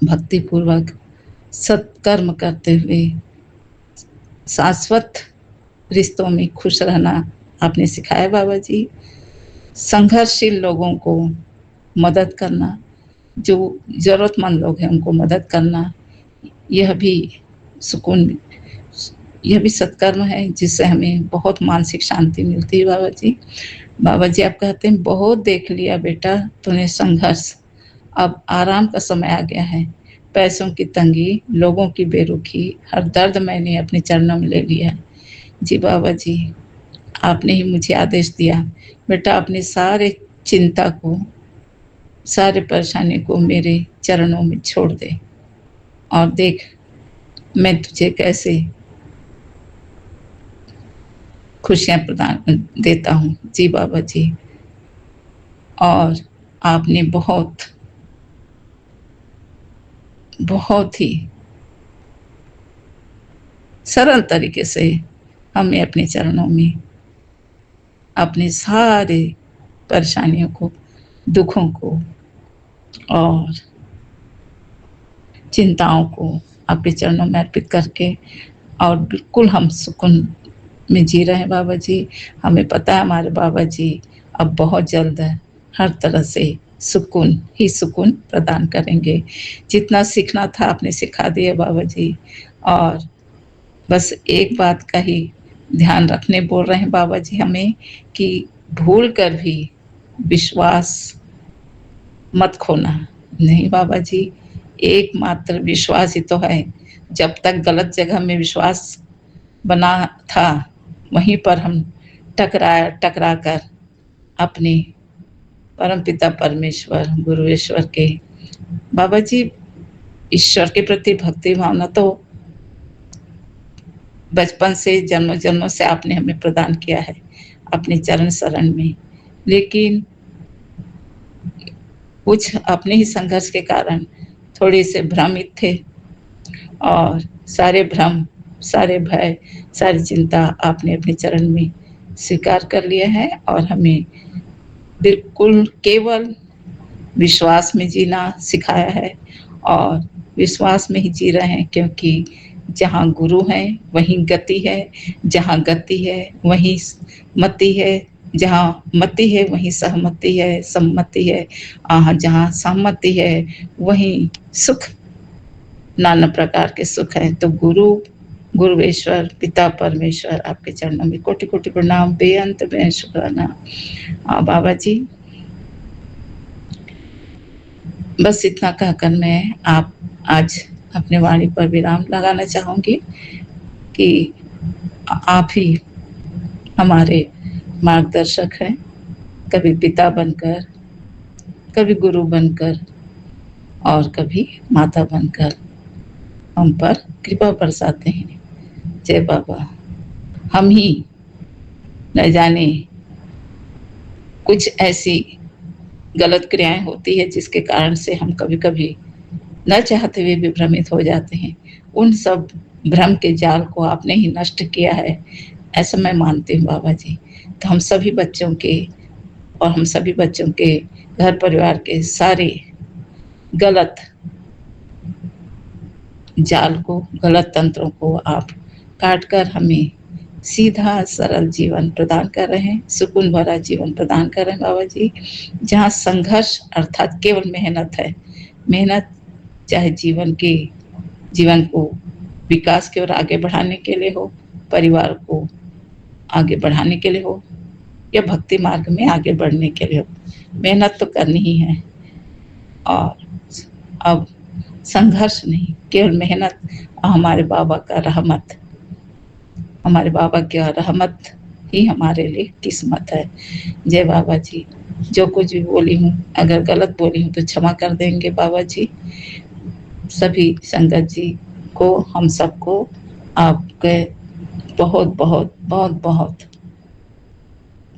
भक्तिपूर्वक सत्कर्म करते हुए शाश्वत रिश्तों में खुश रहना आपने सिखाया बाबा जी। संघर्षशील लोगों को मदद करना, जो ज़रूरतमंद लोग हैं उनको मदद करना, यह भी सुकून, यह भी सत्कर्म है जिससे हमें बहुत मानसिक शांति मिलती है बाबा जी। बाबा जी आप कहते हैं बहुत देख लिया बेटा तूने संघर्ष, अब आराम का समय आ गया है। पैसों की तंगी, लोगों की बेरुखी, हर दर्द मैंने अपने चरणों में ले लिया है। जी बाबा जी, आपने ही मुझे आदेश दिया बेटा अपने सारे चिंता को, सारे परेशानी को मेरे चरणों में छोड़ दे और देख मैं तुझे कैसे खुशियाँ प्रदान देता हूँ। जी बाबा जी, और आपने बहुत ही सरल तरीके से हमें अपने चरणों में अपने सारे परेशानियों को, दुखों को और चिंताओं को आपके चरणों में अर्पित करके और बिल्कुल हम सुकून में जी रहे हैं बाबा जी। हमें पता है हमारे बाबा जी अब बहुत जल्द हर तरह से सुकून ही सुकून प्रदान करेंगे। जितना सीखना था आपने सिखा दिया बाबा जी, और बस एक बात का ही ध्यान रखने बोल रहे हैं बाबा जी हमें कि भूल कर भी विश्वास मत खोना। नहीं बाबा जी, एकमात्र विश्वास ही तो है। जब तक गलत जगह में विश्वास बना था वहीं पर हम टकरा कर अपने परमपिता परमेश्वर गुरु ईश्वर के, बाबा जी ईश्वर के प्रति भक्ति भावना तो बचपन से जन्मों जन्मों से आपने हमें प्रदान किया है अपने चरण शरण में, लेकिन कुछ अपने ही संघर्ष के कारण थोड़े से भ्रमित थे और सारे भ्रम, सारे भय, सारी चिंता आपने अपने चरण में स्वीकार कर लिया है और हमें बिल्कुल केवल विश्वास में जीना सिखाया है और विश्वास में ही जी रहे हैं, क्योंकि जहाँ गुरु हैं वहीं गति है, जहाँ गति है वहीं मति है, जहाँ मति है वहीं सहमति है, सम्मति है, जहाँ सहमति है वहीं सुख, नाना प्रकार के सुख है। तो गुरुवेश्वर पिता परमेश्वर आपके चरणों में कोटि कोटि प्रणाम, बेअंत बेअंत शुक्राना। बाबा जी बस इतना कहकर मैं आज अपने वाणी पर विराम लगाना चाहूँगी कि आप ही हमारे मार्गदर्शक हैं, कभी पिता बनकर, कभी गुरु बनकर और कभी माता बनकर हम पर कृपा बरसाते हैं। जय बाबा। हम ही न जाने कुछ ऐसी गलत क्रियाएं होती है जिसके कारण से हम कभी कभी न चाहते हुए भी भ्रमित हो जाते हैं। उन सब भ्रम के जाल को आपने ही नष्ट किया है, ऐसा मैं मानती हूँ बाबा जी। तो हम सभी बच्चों के और हम सभी बच्चों के घर परिवार के सारे गलत जाल को, गलत तंत्रों को आप काट कर हमें सीधा सरल जीवन प्रदान कर रहे हैं, सुकून भरा जीवन प्रदान कर रहे हैं बाबा जी, जहाँ संघर्ष अर्थात केवल मेहनत है। मेहनत चाहे जीवन को विकास की ओर आगे बढ़ाने के लिए हो, परिवार को आगे बढ़ाने के लिए हो या भक्ति मार्ग में आगे बढ़ने के लिए हो, मेहनत तो करनी ही है। और अब संघर्ष नहीं, केवल मेहनत, हमारे बाबा का रहमत, हमारे बाबा की रहमत ही हमारे लिए किस्मत है। जय बाबा जी। जो कुछ भी बोली हूँ, अगर गलत बोली हूँ तो क्षमा कर देंगे बाबा जी। सभी संगत जी को, हम सबको आपके बहुत बहुत बहुत बहुत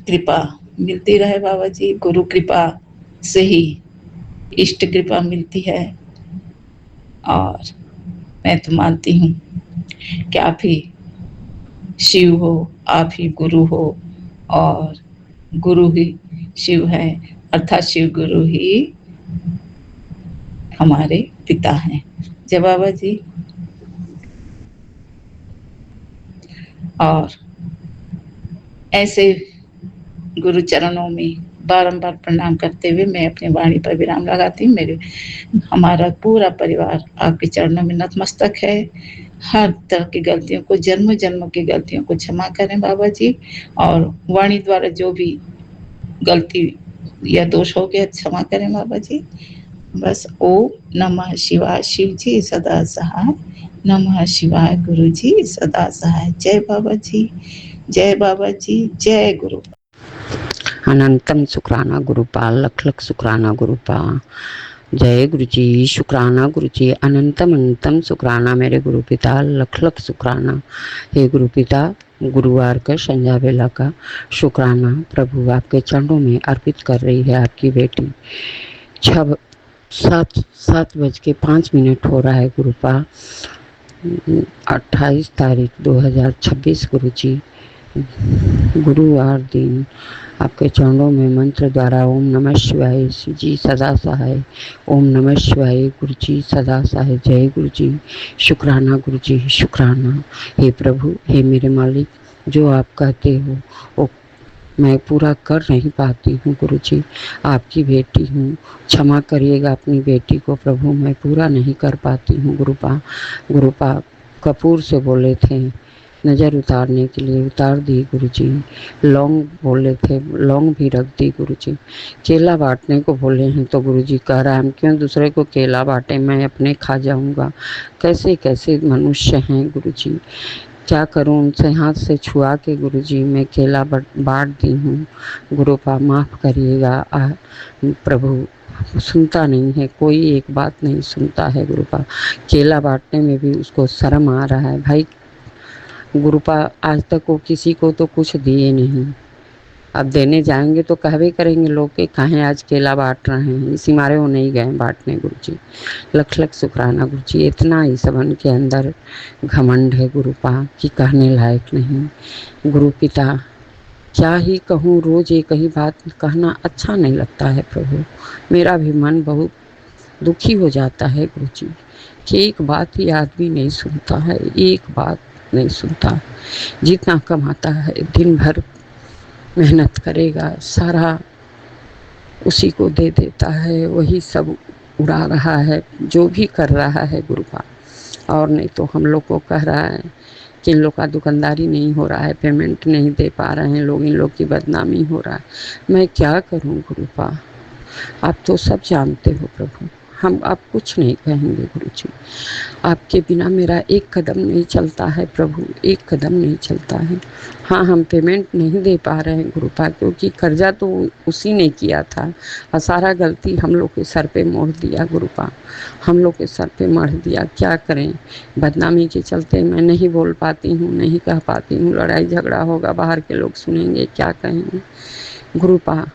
कृपा मिलती रहे बाबा जी। गुरु कृपा से ही इष्ट कृपा मिलती है और मैं तो मानती हूँ कि आप ही शिव हो, आप ही गुरु हो और गुरु ही शिव है, अर्थात शिव गुरु ही हमारे पिता हैं। जय बाबा जी। और ऐसे गुरु चरणों में बारंबार प्रणाम करते हुए मैं अपनी वाणी पर विराम लगाती हूँ। मेरे हमारा पूरा परिवार आपके चरणों में नतमस्तक है। हर तरह की गलतियों को, जन्म जन्म की गलतियों को क्षमा करें बाबा जी, और वाणी द्वारा जो भी गलती या दोष हो गया क्षमा करें बाबा जी। बस ओम नमः शिवाय। शिव जी सदा सहाय। नमः शिवाय। गुरु जी सदा सहाय। जय बाबा जी। जय बाबा जी। जय गुरु। अनंतम शुक्राना गुरुपाल, लख लख शुक्राना गुरुपाल। जय गुरु जी, शुक्राना गुरु जी, अनंतम अनंतम शुक्राना मेरे गुरु पिता, लख लख शुक्राना। हे गुरु पिता, गुरुवार का संध्या बेला का शुक्राना प्रभु आपके चरणों में अर्पित कर रही है आपकी बेटी। 7:05 हो रहा है गुरुपाल, 28 तारीख 2026 गुरु जी, गुरुवार दिन आपके चरणों में मंत्र द्वारा ओम नमः शिवाय शिव जी सदा सहाय, ओम नमः शिवाय गुरु जी सदा सहाय। जय गुरु जी, शुक्राना गुरु जी, शुक्राना। हे प्रभु, हे मेरे मालिक, जो आप कहते हो वो मैं पूरा कर नहीं पाती हूँ गुरु जी, आपकी बेटी हूँ, क्षमा करिएगा अपनी बेटी को प्रभु, मैं पूरा नहीं कर पाती हूँ। गुरुपा कपूर से बोले थे नज़र उतारने के लिए, उतार दी गुरु जी। लौंग बोले थे, लौंग भी रख दी गुरु जी। केला बांटने को बोले हैं तो गुरु जी कह रहा है हम क्यों दूसरे को केला बांटे, मैं अपने खा जाऊंगा। कैसे कैसे मनुष्य हैं गुरु जी, क्या करूं, उनसे हाथ से छुआ के गुरु जी मैं केला बांट दी हूँ। गुरुपा माफ़ करिएगा प्रभु, सुनता नहीं है, कोई एक बात नहीं सुनता है गुरुपा। केला बांटने में भी उसको शर्म आ रहा है भाई। गुरुपा आज तक वो किसी को तो कुछ दिए नहीं, अब देने जाएंगे तो कहवे करेंगे लोग कि कहाँ आज केला बांट रहे हैं, इसी मारे वो नहीं गए बांटने गुरु जी। लख लख शुक्राना गुरु जी। इतना ही सबन के अंदर घमंड है गुरुपा कि कहने लायक नहीं। गुरु पिता क्या ही कहूँ, रोज एक ही बात कहना अच्छा नहीं लगता है प्रभु, मेरा भी मन बहुत दुखी हो जाता है गुरु जी कि एक बात ही आदमी नहीं सुनता है, एक बात नहीं सुनता। जितना कमाता है दिन भर मेहनत करेगा, सारा उसी को दे देता है, वही सब उड़ा रहा है जो भी कर रहा है गुरुपा। और नहीं तो हम लोग को कह रहा है कि इन लोग का दुकानदारी नहीं हो रहा है, पेमेंट नहीं दे पा रहे हैं लोग, इन लोग की बदनामी हो रहा है। मैं क्या करूं गुरुपा, आप तो सब जानते हो प्रभु, हम आप कुछ नहीं कहेंगे गुरु जी। आपके बिना मेरा एक कदम नहीं चलता है प्रभु, एक कदम नहीं चलता है। हाँ, हम पेमेंट नहीं दे पा रहे हैं गुरुपा, क्योंकि कर्जा तो उसी ने किया था और सारा गलती हम लोग के सर पे मोड़ दिया गुरुपा, हम लोग के सर पे मढ़ दिया। क्या करें, बदनामी के चलते मैं नहीं बोल पाती हूँ, नहीं कह पाती हूँ, लड़ाई झगड़ा होगा, बाहर के लोग सुनेंगे, क्या कहेंगे गुरुपा।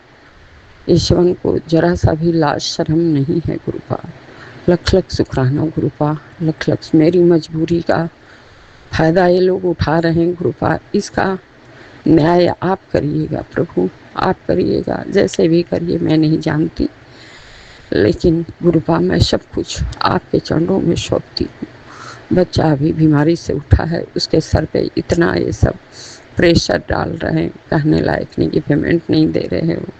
ईश्वन को जरा सा भी लाज शर्म नहीं है गुरुपा। लख लख शुक्राना गुरुपा, लख लख। मेरी मजबूरी का फायदा ये लोग उठा रहे हैं गुरुपा, इसका न्याय आप करिएगा प्रभु, आप करिएगा, जैसे भी करिए, मैं नहीं जानती, लेकिन गुरुपा मैं सब कुछ आपके चरणों में सौंपती हूँ। बच्चा अभी बीमारी से उठा है, उसके सर पे इतना ये सब प्रेशर डाल रहे हैं, कहने लायक नहीं, कि पेमेंट नहीं दे रहे हैं, वो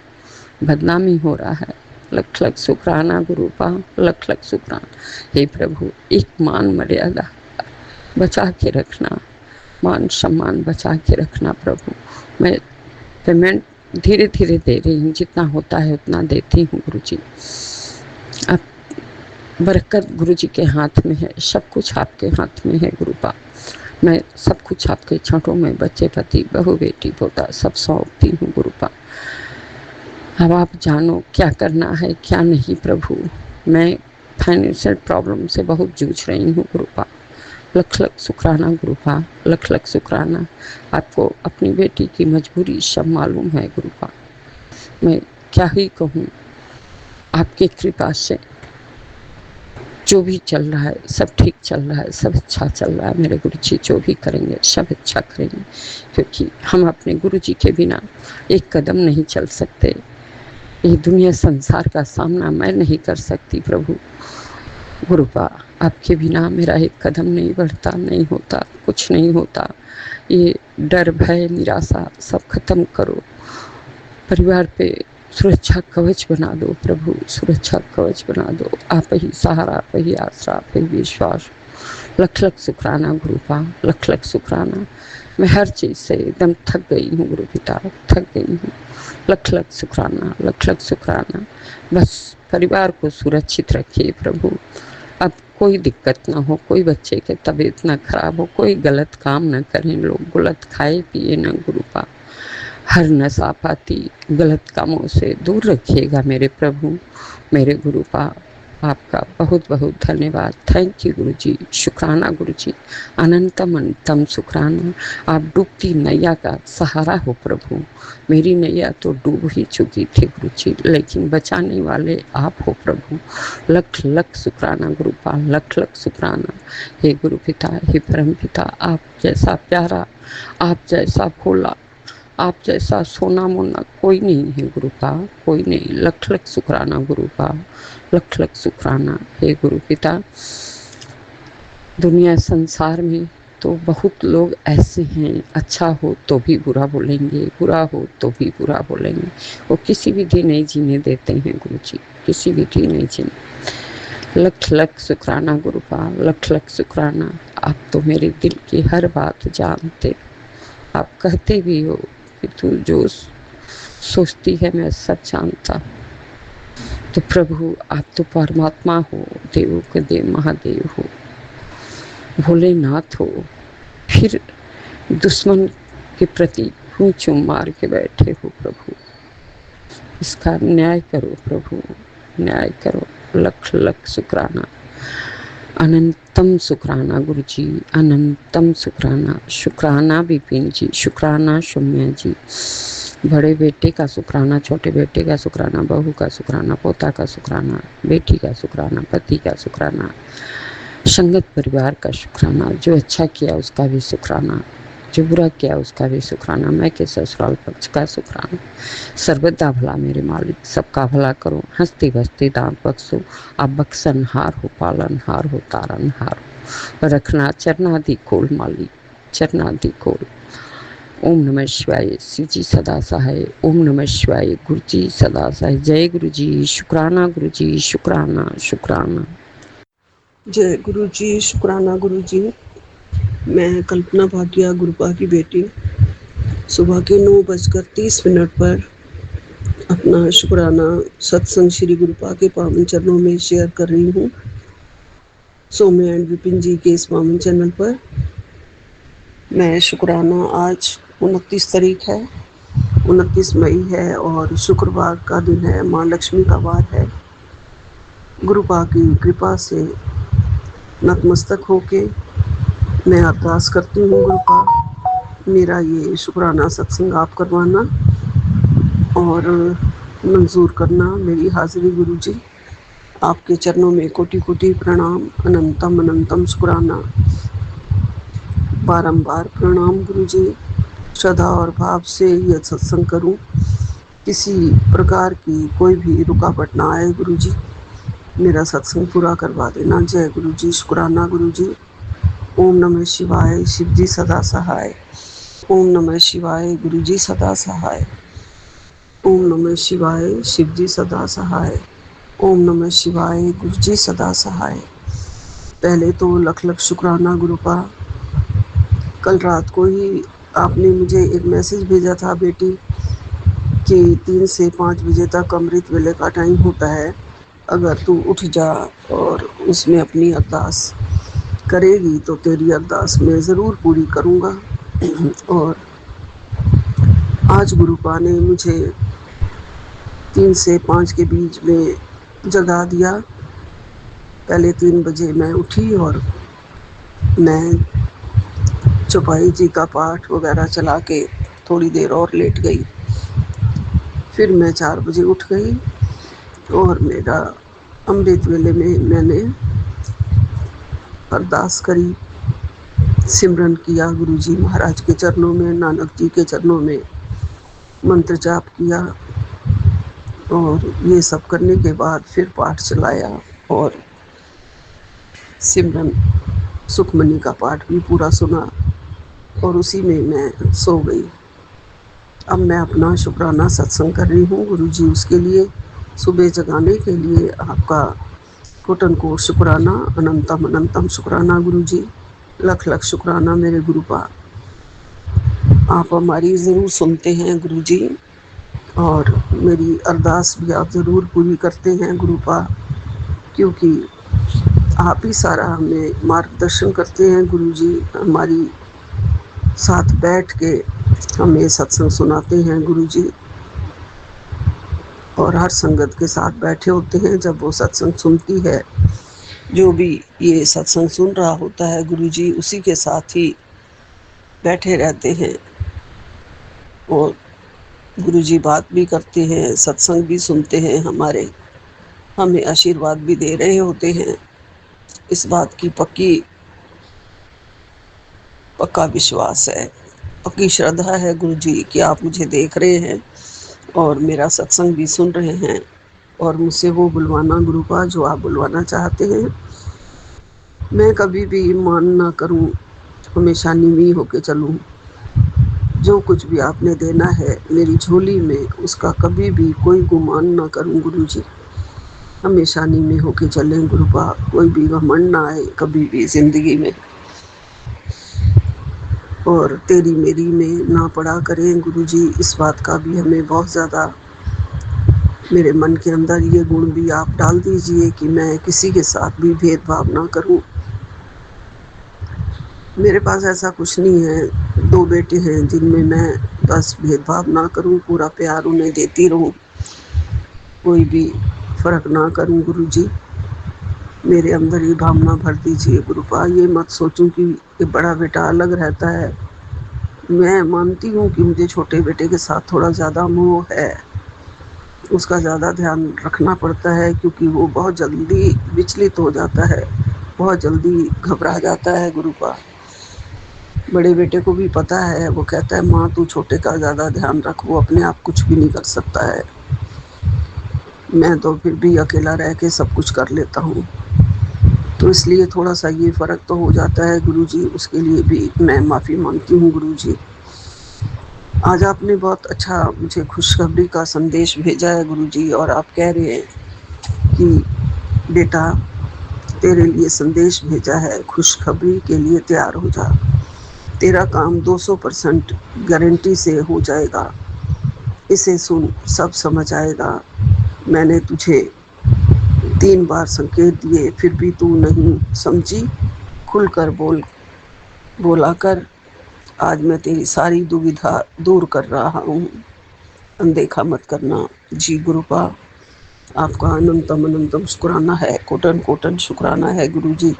बदनामी हो रहा है। लख लख शुक्राना गुरुपा, लख लख शुक्राना। हे प्रभु, एक मान मर्यादा बचा के रखना, मान सम्मान बचा के रखना प्रभु। मैं पेमेंट धीरे धीरे दे रही हूँ, जितना होता है उतना देती हूँ गुरु जी। अब बरकत गुरु जी के हाथ में है, सब कुछ आपके हाथ में है गुरुपा। मैं सब कुछ आपके छठों में, बच्चे पति बहू बेटी पोता सब सौंपती हूँ गुरुपा। अब आप जानो क्या करना है क्या नहीं प्रभु। मैं फाइनेंशियल प्रॉब्लम से बहुत जूझ रही हूँ गुरुपा। लख लख शुक्राना गुरुपा, लख लख शुक्राना। आपको अपनी बेटी की मजबूरी सब मालूम है गुरुपा, मैं क्या ही कहूँ। आपकी कृपा से जो भी चल रहा है सब ठीक चल रहा है, सब अच्छा चल रहा है मेरे गुरु जी। जो भी करेंगे सब अच्छा करेंगे, क्योंकि हम अपने गुरु जी के बिना एक कदम नहीं चल सकते। ये दुनिया संसार का सामना मैं नहीं कर सकती प्रभु, गुरुपा आपके बिना मेरा एक कदम नहीं बढ़ता, नहीं होता, कुछ नहीं होता। ये डर भय निराशा सब खत्म करो। परिवार पे सुरक्षा कवच बना दो प्रभु, सुरक्षा कवच बना दो। आप ही सहारा, आप ही आसरा, आप ही विश्वास। लख लख शुक्राना गुरुपा, लख लख शुक्राना। मैं हर चीज़ से एकदम थक गई हूँ गुरु पिता, थक गई हूँ। लख लख शुक्राना, लख लख शुक्राना। बस परिवार को सुरक्षित रखिए प्रभु। अब कोई दिक्कत ना हो, कोई बच्चे के तबीयत ना खराब हो, कोई गलत काम ना करें लोग, गलत खाए पिए ना गुरुपा। हर नशा पाती गलत कामों से दूर रखिएगा मेरे प्रभु, मेरे गुरुपा। आपका बहुत बहुत धन्यवाद। थैंक यू गुरु जी, शुक्राना गुरु जी, अनंतम अनंतम शुक्राना। आप डूबती नैया का सहारा हो प्रभु। मेरी नैया तो डूब ही चुकी थी गुरु जी, लेकिन बचाने वाले आप हो प्रभु। लख लख शुक्राना गुरुपा, लख लख शुक्राना। हे गुरु पिता, हे परम पिता, आप जैसा प्यारा, आप जैसा भोला, आप जैसा सोना मोना कोई नहीं है गुरुपा, कोई नहीं। लख लख शुक्राना गुरुपा, लख लख शुक्राना। हे गुरु पिता, दुनिया संसार में तो बहुत लोग ऐसे हैं, अच्छा हो तो भी बुरा बोलेंगे, बुरा हो तो भी बुरा बोलेंगे। वो किसी विधि नहीं जीने देते हैं गुरु जी, किसी विधि नहीं जीने। लख लख शुक्राना गुरुपा, लख लख शुक्राना। आप तो मेरे दिल की हर बात जानते, आप कहते भी हो कि तू जो सोचती है मैं सब जानता। तो प्रभु आप तो परमात्मा हो, देवों के देव महादेव हो, भोलेनाथ हो, फिर दुश्मन के प्रति खूंचूम मार के बैठे हो प्रभु। इसका न्याय करो प्रभु, न्याय करो। लख लख शुक्राना, अनंतम शुक्राना गुरु जी, अनंतम शुक्राना। शुक्राना विपिन जी, शुक्राना सौम्या जी। बड़े बेटे का शुक्राना, छोटे बेटे का शुक्राना, बहू का शुक्राना, पोता का शुक्राना, बेटी का शुक्राना, पति का शुक्राना, संगत परिवार का शुक्राना। जो अच्छा किया उसका भी शुक्राना, जो बुरा किया उसका भी शुक्राना। मैं के ससुराल पक्ष का शुक्राना। सर्वदा भला मेरे मालिक, सबका भला करो, हंसती बसती दांत बख्शो। आप बख्शनहार हो, पालनहार हो, तारनहार हो। रखना चरनादि खोल मालिक, चरनादि खोल। ओम नमः शिवाय, शिव जी सदा सहाय। ओम नमः शिवाय, गुरु जी सदा सहाय। जय गुरु जी, शुक्राना गुरु जी, शुक्राना शुक्राना। जय गुरु जी, शुक्राना गुरु जी। मैं कल्पना भाटिया, गुरुपा की बेटी, सुबह के 9:30 पर अपना शुक्राना सत्संग श्री गुरुपा के पावन चरणों में शेयर कर रही हूँ, सौम्य एंड विपिन जी के इस पावन चैनल पर। मैं शुक्राना, आज 29 तारीख है, 29 मई है और शुक्रवार का दिन है, माँ लक्ष्मी का वार है। गुरुपा की कृपा से नतमस्तक होके मैं अरदास करती हूँ गुरुपा, मेरा ये शुक्राना सत्संग आप करवाना और मंजूर करना। मेरी हाजिरी गुरु जी, आपके चरणों में कोटि कोटि प्रणाम, अनंतम अनंतम शुक्राना, बारंबार प्रणाम गुरु जी। श्रद्धा और भाव से यह सत्संग करूं, किसी प्रकार की कोई भी रुकावट ना आए गुरु जी, मेरा सत्संग पूरा करवा देना। जय गुरु जी, शुक्राना गुरु जी। ओम नमः शिवाय, शिव जी सदा सहाय। ओम नमः शिवाय, गुरु जी सदा सहाय। ओम नमः शिवाय, शिव जी सदा सहाय। ओम नमः शिवाय, गुरु जी सदा सहाय। पहले तो लख लख शुक्राना गुरुपा। कल रात को ही आपने मुझे एक मैसेज भेजा था बेटी कि 3 से 5 बजे तक अमृत वेले का टाइम होता है, अगर तू उठ जा और उसमें अपनी अरदास करेगी तो तेरी अरदास मैं ज़रूर पूरी करूँगा। और आज गुरुपा ने मुझे 3 से 5 के बीच में जगा दिया। पहले 3 बजे मैं उठी और मैं चौपाई जी का पाठ वगैरह चला के थोड़ी देर और लेट गई। फिर मैं 4 बजे उठ गई और मेरा अमृत वेले में मैंने अरदास करी, सिमरन किया गुरु जी महाराज के चरणों में, नानक जी के चरणों में मंत्र जाप किया और ये सब करने के बाद फिर पाठ चलाया और सिमरन सुखमनी का पाठ भी पूरा सुना और उसी में मैं सो गई। अब मैं अपना शुक्राना सत्संग कर रही हूँ गुरु जी, उसके लिए सुबह जगाने के लिए आपका कोटन को शुक्राना, अनंतम अनंतम शुक्राना गुरु जी, लख लख शुक्राना मेरे गुरुपा। आप हमारी ज़रूर सुनते हैं गुरु जी, और मेरी अरदास भी आप ज़रूर पूरी करते हैं गुरुपा, क्योंकि आप ही सारा हमें मार्गदर्शन करते हैं गुरु जी। हमारी साथ बैठ के हमें सत्संग सुनाते हैं गुरु जी, और हर संगत के साथ बैठे होते हैं जब वो सत्संग सुनती है। जो भी ये सत्संग सुन रहा होता है गुरु जी, उसी के साथ ही बैठे रहते हैं और गुरु जी बात भी करते हैं, सत्संग भी सुनते हैं, हमारे हमें आशीर्वाद भी दे रहे होते हैं। इस बात की पक्का विश्वास है, पक्की श्रद्धा है गुरु जी कि आप मुझे देख रहे हैं और मेरा सत्संग भी सुन रहे हैं, और मुझसे वो बुलवाना गुरुपा जो आप बुलवाना चाहते हैं। मैं कभी भी मान ना करूं, हमेशा नीवी होके चलूं। जो कुछ भी आपने देना है मेरी झोली में, उसका कभी भी कोई गुमान ना करूं गुरु जी। हमेशा नीवी होके चलें गुरुपा, कोई भी घमंड ना आए कभी भी जिंदगी में, और तेरी मेरी में ना पड़ा करें गुरु जी। इस बात का भी हमें बहुत ज़्यादा, मेरे मन के अंदर ये गुण भी आप डाल दीजिए कि मैं किसी के साथ भी भेदभाव ना करूं। मेरे पास ऐसा कुछ नहीं है, 2 बेटे हैं जिनमें मैं बस भेदभाव ना करूं, पूरा प्यार उन्हें देती रहूं, कोई भी फ़र्क ना करूं गुरु जी। मेरे अंदर ये भावना भर दीजिए गुरुपा। ये मत सोचूं कि ये बड़ा बेटा अलग रहता है। मैं मानती हूँ कि मुझे छोटे बेटे के साथ थोड़ा ज़्यादा मोह है, उसका ज़्यादा ध्यान रखना पड़ता है, क्योंकि वो बहुत जल्दी विचलित हो जाता है, बहुत जल्दी घबरा जाता है गुरुपा। बड़े बेटे को भी पता है, वो कहता है माँ तू छोटे का ज़्यादा ध्यान रख, वो अपने आप कुछ भी नहीं कर सकता है। मैं तो फिर भी अकेला रह के सब कुछ कर लेता हूँ, तो इसलिए थोड़ा सा ये फ़र्क तो हो जाता है गुरु जी। उसके लिए भी मैं माफ़ी मांगती हूँ गुरु जी। आज आपने बहुत अच्छा मुझे खुशखबरी का संदेश भेजा है गुरु जी, और आप कह रहे हैं कि बेटा तेरे लिए संदेश भेजा है, खुशखबरी के लिए तैयार हो जा, तेरा काम 200% गारंटी से हो जाएगा। इसे सुन सब समझ आएगा। मैंने तुझे 3 बार संकेत दिए, फिर भी तू नहीं समझी। खुलकर बोला कर। आज मैं तेरी सारी दुविधा दूर कर रहा हूँ, अनदेखा मत करना जी गुरुपा। आपका अनंतम अनंतम शुक्राना है, कोटन कोटन शुक्राना है गुरु जी।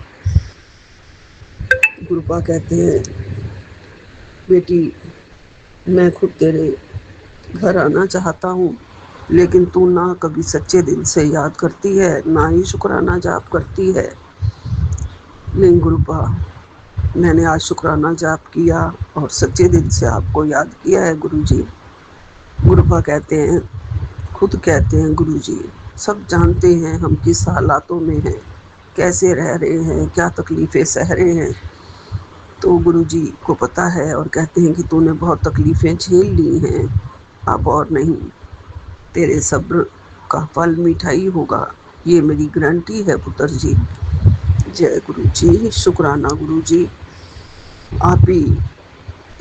गुरुपा कहते हैं बेटी मैं खुद तेरे घर आना चाहता हूँ, लेकिन तू ना कभी सच्चे दिल से याद करती है, ना ही शुक्राना जाप करती है। नहीं गुरुपा, मैंने आज शुक्राना जाप किया और सच्चे दिल से आपको याद किया है गुरु जी। गुरुपा कहते हैं, खुद कहते हैं गुरु जी, सब जानते हैं हम किस हालातों में हैं, कैसे रह रहे हैं, क्या तकलीफ़ें सह रहे हैं। तो गुरु जी को पता है, और कहते हैं कि तूने बहुत तकलीफ़ें झेल ली हैं, अब और नहीं, तेरे सब्र का फल मीठा ही होगा, ये मेरी गारंटी है पुत्र जी। जय गुरु जी, शुक्राना गुरु जी। आप ही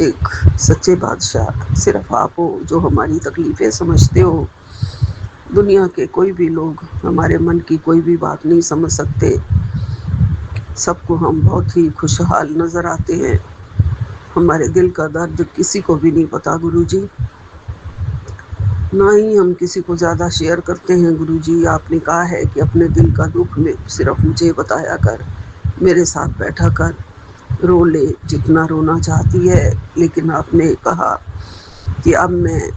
एक सच्चे बादशाह, सिर्फ आप हो जो हमारी तकलीफ़ें समझते हो। दुनिया के कोई भी लोग हमारे मन की कोई भी बात नहीं समझ सकते। सबको हम बहुत ही खुशहाल नज़र आते हैं, हमारे दिल का दर्द किसी को भी नहीं पता गुरु जी, ना ही हम किसी को ज़्यादा शेयर करते हैं गुरु जी। आपने कहा है कि अपने दिल का दुख में सिर्फ मुझे बताया कर, मेरे साथ बैठा कर, रो ले जितना रोना चाहती है। लेकिन आपने कहा कि अब मैं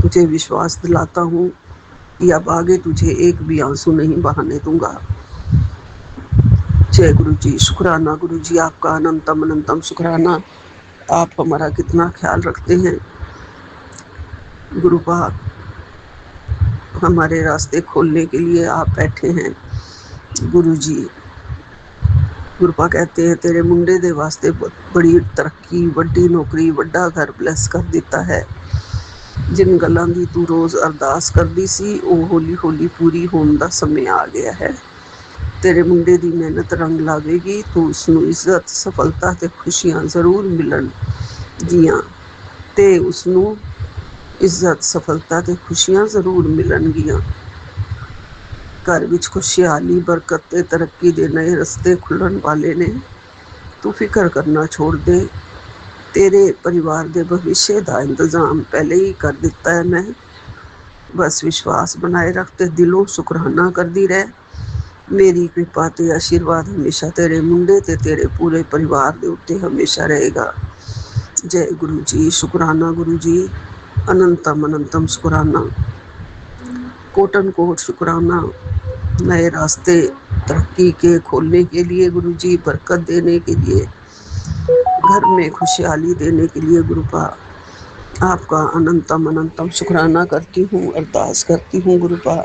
तुझे विश्वास दिलाता हूँ कि अब आगे तुझे एक भी आंसू नहीं बहाने दूंगा। जय गुरु जी, शुक्राना गुरु जी, आपका अनंतम अनंतम शुक्राना। आप हमारा कितना ख्याल रखते हैं गुरुपा। हमारे रास्ते खोलने के लिए आप बैठे हैं गुरु जी। गुरपा कहते हैं तेरे मुंडे दे वास्ते बड़ी तरक्की, वड्डी नौकरी, वड्डा घर ब्लैस कर दिता है। जिन गल्लां दी तू रोज़ अरदास करदी सी ਉਹ ਹੌਲੀ ਹੌਲੀ ਪੂਰੀ ਹੋਣ ਦਾ ਸਮੇਂ ਆ ਗਿਆ ਹੈ। ਤੇਰੇ ਮੁੰਡੇ ਦੀ ਮਿਹਨਤ ਰੰਗ ਲਾਵੇਗੀ, ਤੂੰ ਉਸਨੂੰ ਇੱਜ਼ਤ, ਸਫਲਤਾ ਤੇ ਖੁਸ਼ੀਆਂ ਜ਼ਰੂਰ ਮਿਲਣਗੀਆਂ ਤੇ ਉਸਨੂੰ ਇੱਜ਼ਤ, ਸਫਲਤਾ ਤੇ ਖੁਸ਼ੀਆਂ ਜ਼ਰੂਰ ਮਿਲਣਗੀਆਂ। ਘਰ ਵਿੱਚ ਖੁਸ਼ਹਾਲੀ, ਬਰਕਤ ਤੇ ਤਰੱਕੀ ਦੇ ਨਏ ਰਸਤੇ ਖੁੱਲ੍ਹਣ ਵਾਲੇ ਨੇ। ਤੂੰ ਫਿਕਰ ਕਰਨਾ ਛੋੜ ਦੇ। तेरे परिवार के भविष्य का इंतज़ाम पहले ही कर दिता है मैं। बस विश्वास बनाए रखते दिलों शुकराना करती रह। मेरी कृपा ते आशीर्वाद हमेशा तेरे मुंडे ते तेरे पूरे परिवार के उत्ते हमेशा रहेगा। जय गुरु जी। शुकराना गुरु जी, अनंतम अनंतम शुकराना, कोटन कोट शुकराना। नए रास्ते तरक्की के खोलने के लिए गुरु जी, बरकत देने के लिए, घर में खुशहाली देने के लिए गुरुपा आपका अनंतम अनंतम शुक्राना करती हूँ, अरदास करती हूँ गुरुपा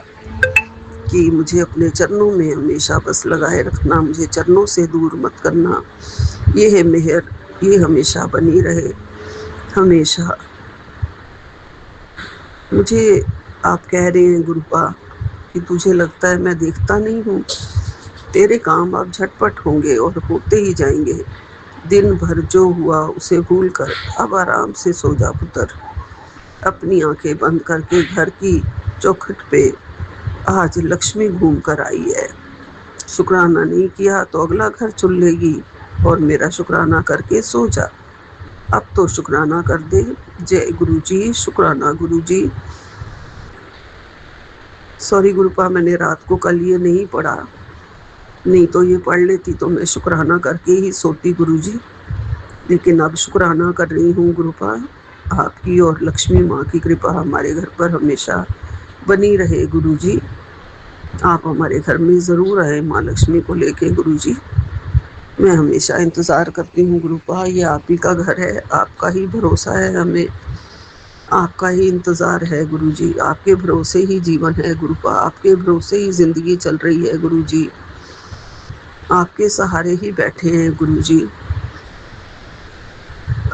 कि मुझे अपने चरणों में हमेशा बस लगाए रखना, मुझे चरणों से दूर मत करना। ये है मेहर, ये हमेशा बनी रहे हमेशा। मुझे आप कह रहे हैं गुरुपा कि तुझे लगता है मैं देखता नहीं हूँ। तेरे काम अब झटपट होंगे और होते ही जाएंगे। दिन भर जो हुआ उसे भूल कर अब आराम से सो जा पुत्र। अपनी आंखें बंद करके घर की चौखट पे आज लक्ष्मी घूम कर आई है। शुक्राना नहीं किया तो अगला घर चुन लेगी, और मेरा शुक्राना करके सो जा। अब तो शुक्राना कर दे। जय गुरु जी। शुक्राना गुरु जी। सॉरी गुरुपा, मैंने रात को कल ये नहीं पढ़ा, नहीं तो ये पढ़ लेती तो मैं शुक्राना करके ही सोती गुरु जी। लेकिन अब शुक्राना कर रही हूँ गुरुपा। आपकी और लक्ष्मी माँ की कृपा हमारे घर पर हमेशा बनी रहे गुरु जी। आप हमारे घर में ज़रूर आए माँ लक्ष्मी को लेके गुरु जी। मैं हमेशा इंतज़ार करती हूँ गुरुपा। ये आप ही का घर है, आपका ही भरोसा है हमें, आपका ही इंतज़ार है गुरु जी। आपके भरोसे ही जीवन है गुरुपा, आपके भरोसे ही ज़िंदगी चल रही है गुरु जी। आपके सहारे ही बैठे हैं गुरु जी।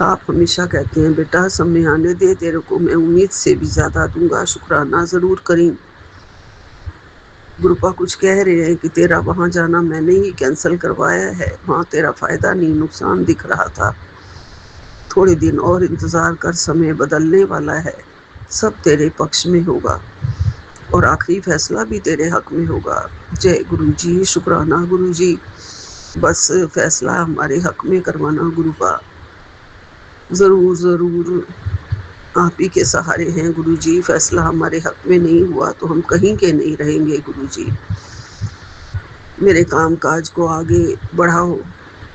आप हमेशा कहते हैं बेटा समय आने दे, तेरे को मैं उम्मीद से भी ज़्यादा दूंगा, शुक्राना ज़रूर करें। गुरुपा कुछ कह रहे हैं कि तेरा वहाँ जाना मैंने ही कैंसिल करवाया है, वहाँ तेरा फ़ायदा नहीं नुकसान दिख रहा था। थोड़े दिन और इंतज़ार कर, समय बदलने वाला है, सब तेरे पक्ष में होगा और आखिरी फैसला भी तेरे हक में होगा। जय गुरु जी। शुक्राना गुरु जी। बस फैसला हमारे हक में करवाना गुरुपा। ज़रूर ज़रूर आप ही के सहारे हैं गुरु जी। फैसला हमारे हक में नहीं हुआ तो हम कहीं के नहीं रहेंगे गुरु जी। मेरे काम काज को आगे बढ़ाओ,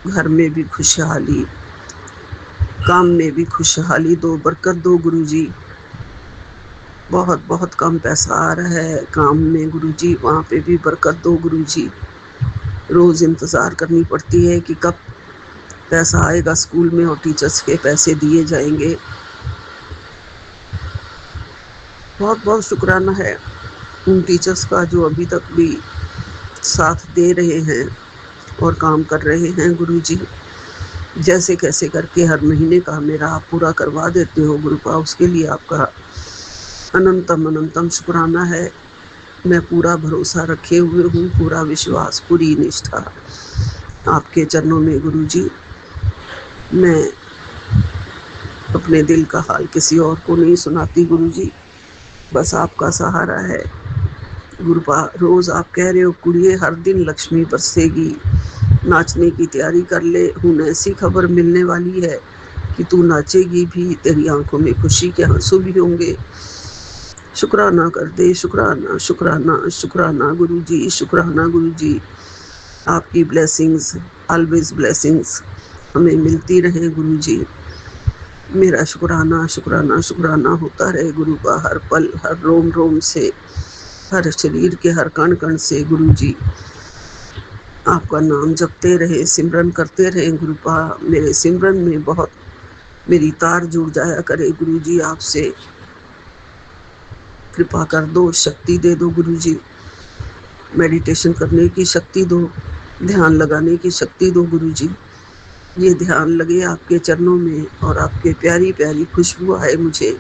घर में भी खुशहाली, काम में भी खुशहाली दो, बरकत दो गुरु जी। बहुत बहुत कम पैसा आ रहा है काम में गुरु जी, वहाँ पे भी बरकत दो गुरु जी। रोज़ इंतज़ार करनी पड़ती है कि कब पैसा आएगा स्कूल में और टीचर्स के पैसे दिए जाएंगे। बहुत बहुत शुक्राना है उन टीचर्स का जो अभी तक भी साथ दे रहे हैं और काम कर रहे हैं गुरु जी। जैसे कैसे करके हर महीने का मेरा आप पूरा करवा देते हो गुरुपा, उसके लिए आपका अनंतम अनंतम शुक्राना है। मैं पूरा भरोसा रखे हुए हूँ, पूरा विश्वास, पूरी निष्ठा आपके चरणों में गुरु जी। मैं अपने दिल का हाल किसी और को नहीं सुनाती गुरु जी, बस आपका सहारा है गुरुपा। रोज़ आप कह रहे हो कुड़िए हर दिन लक्ष्मी बरसेगी, नाचने की तैयारी कर ले, हूँ ऐसी खबर मिलने वाली है कि तू नाचेगी भी, तेरी आंखों में खुशी के आंसू भी होंगे। शुक्राना कर दे। शुक्राना शुक्राना शुक्राना गुरु जी। शुक्राना गुरु जी। आपकी ब्लेसिंग्स, ऑलवेज ब्लेसिंग्स हमें मिलती रहे गुरु जी। मेरा शुक्राना शुक्राना शुक्राना होता रहे गुरुपा, हर पल, हर रोम रोम से, हर शरीर के हर कण कण से गुरु जी। आपका नाम जपते रहे, सिमरन करते रहे गुरुपा। मेरे सिमरन में बहुत मेरी तार जुड़ जाया करे गुरु जी। आपसे कृपा कर दो, शक्ति दे दो गुरु जी, मेडिटेशन करने की शक्ति दो, ध्यान लगाने की शक्ति दो गुरुजी। ये ध्यान लगे आपके चरणों में और आपके प्यारी प्यारी खुशबू आए मुझे।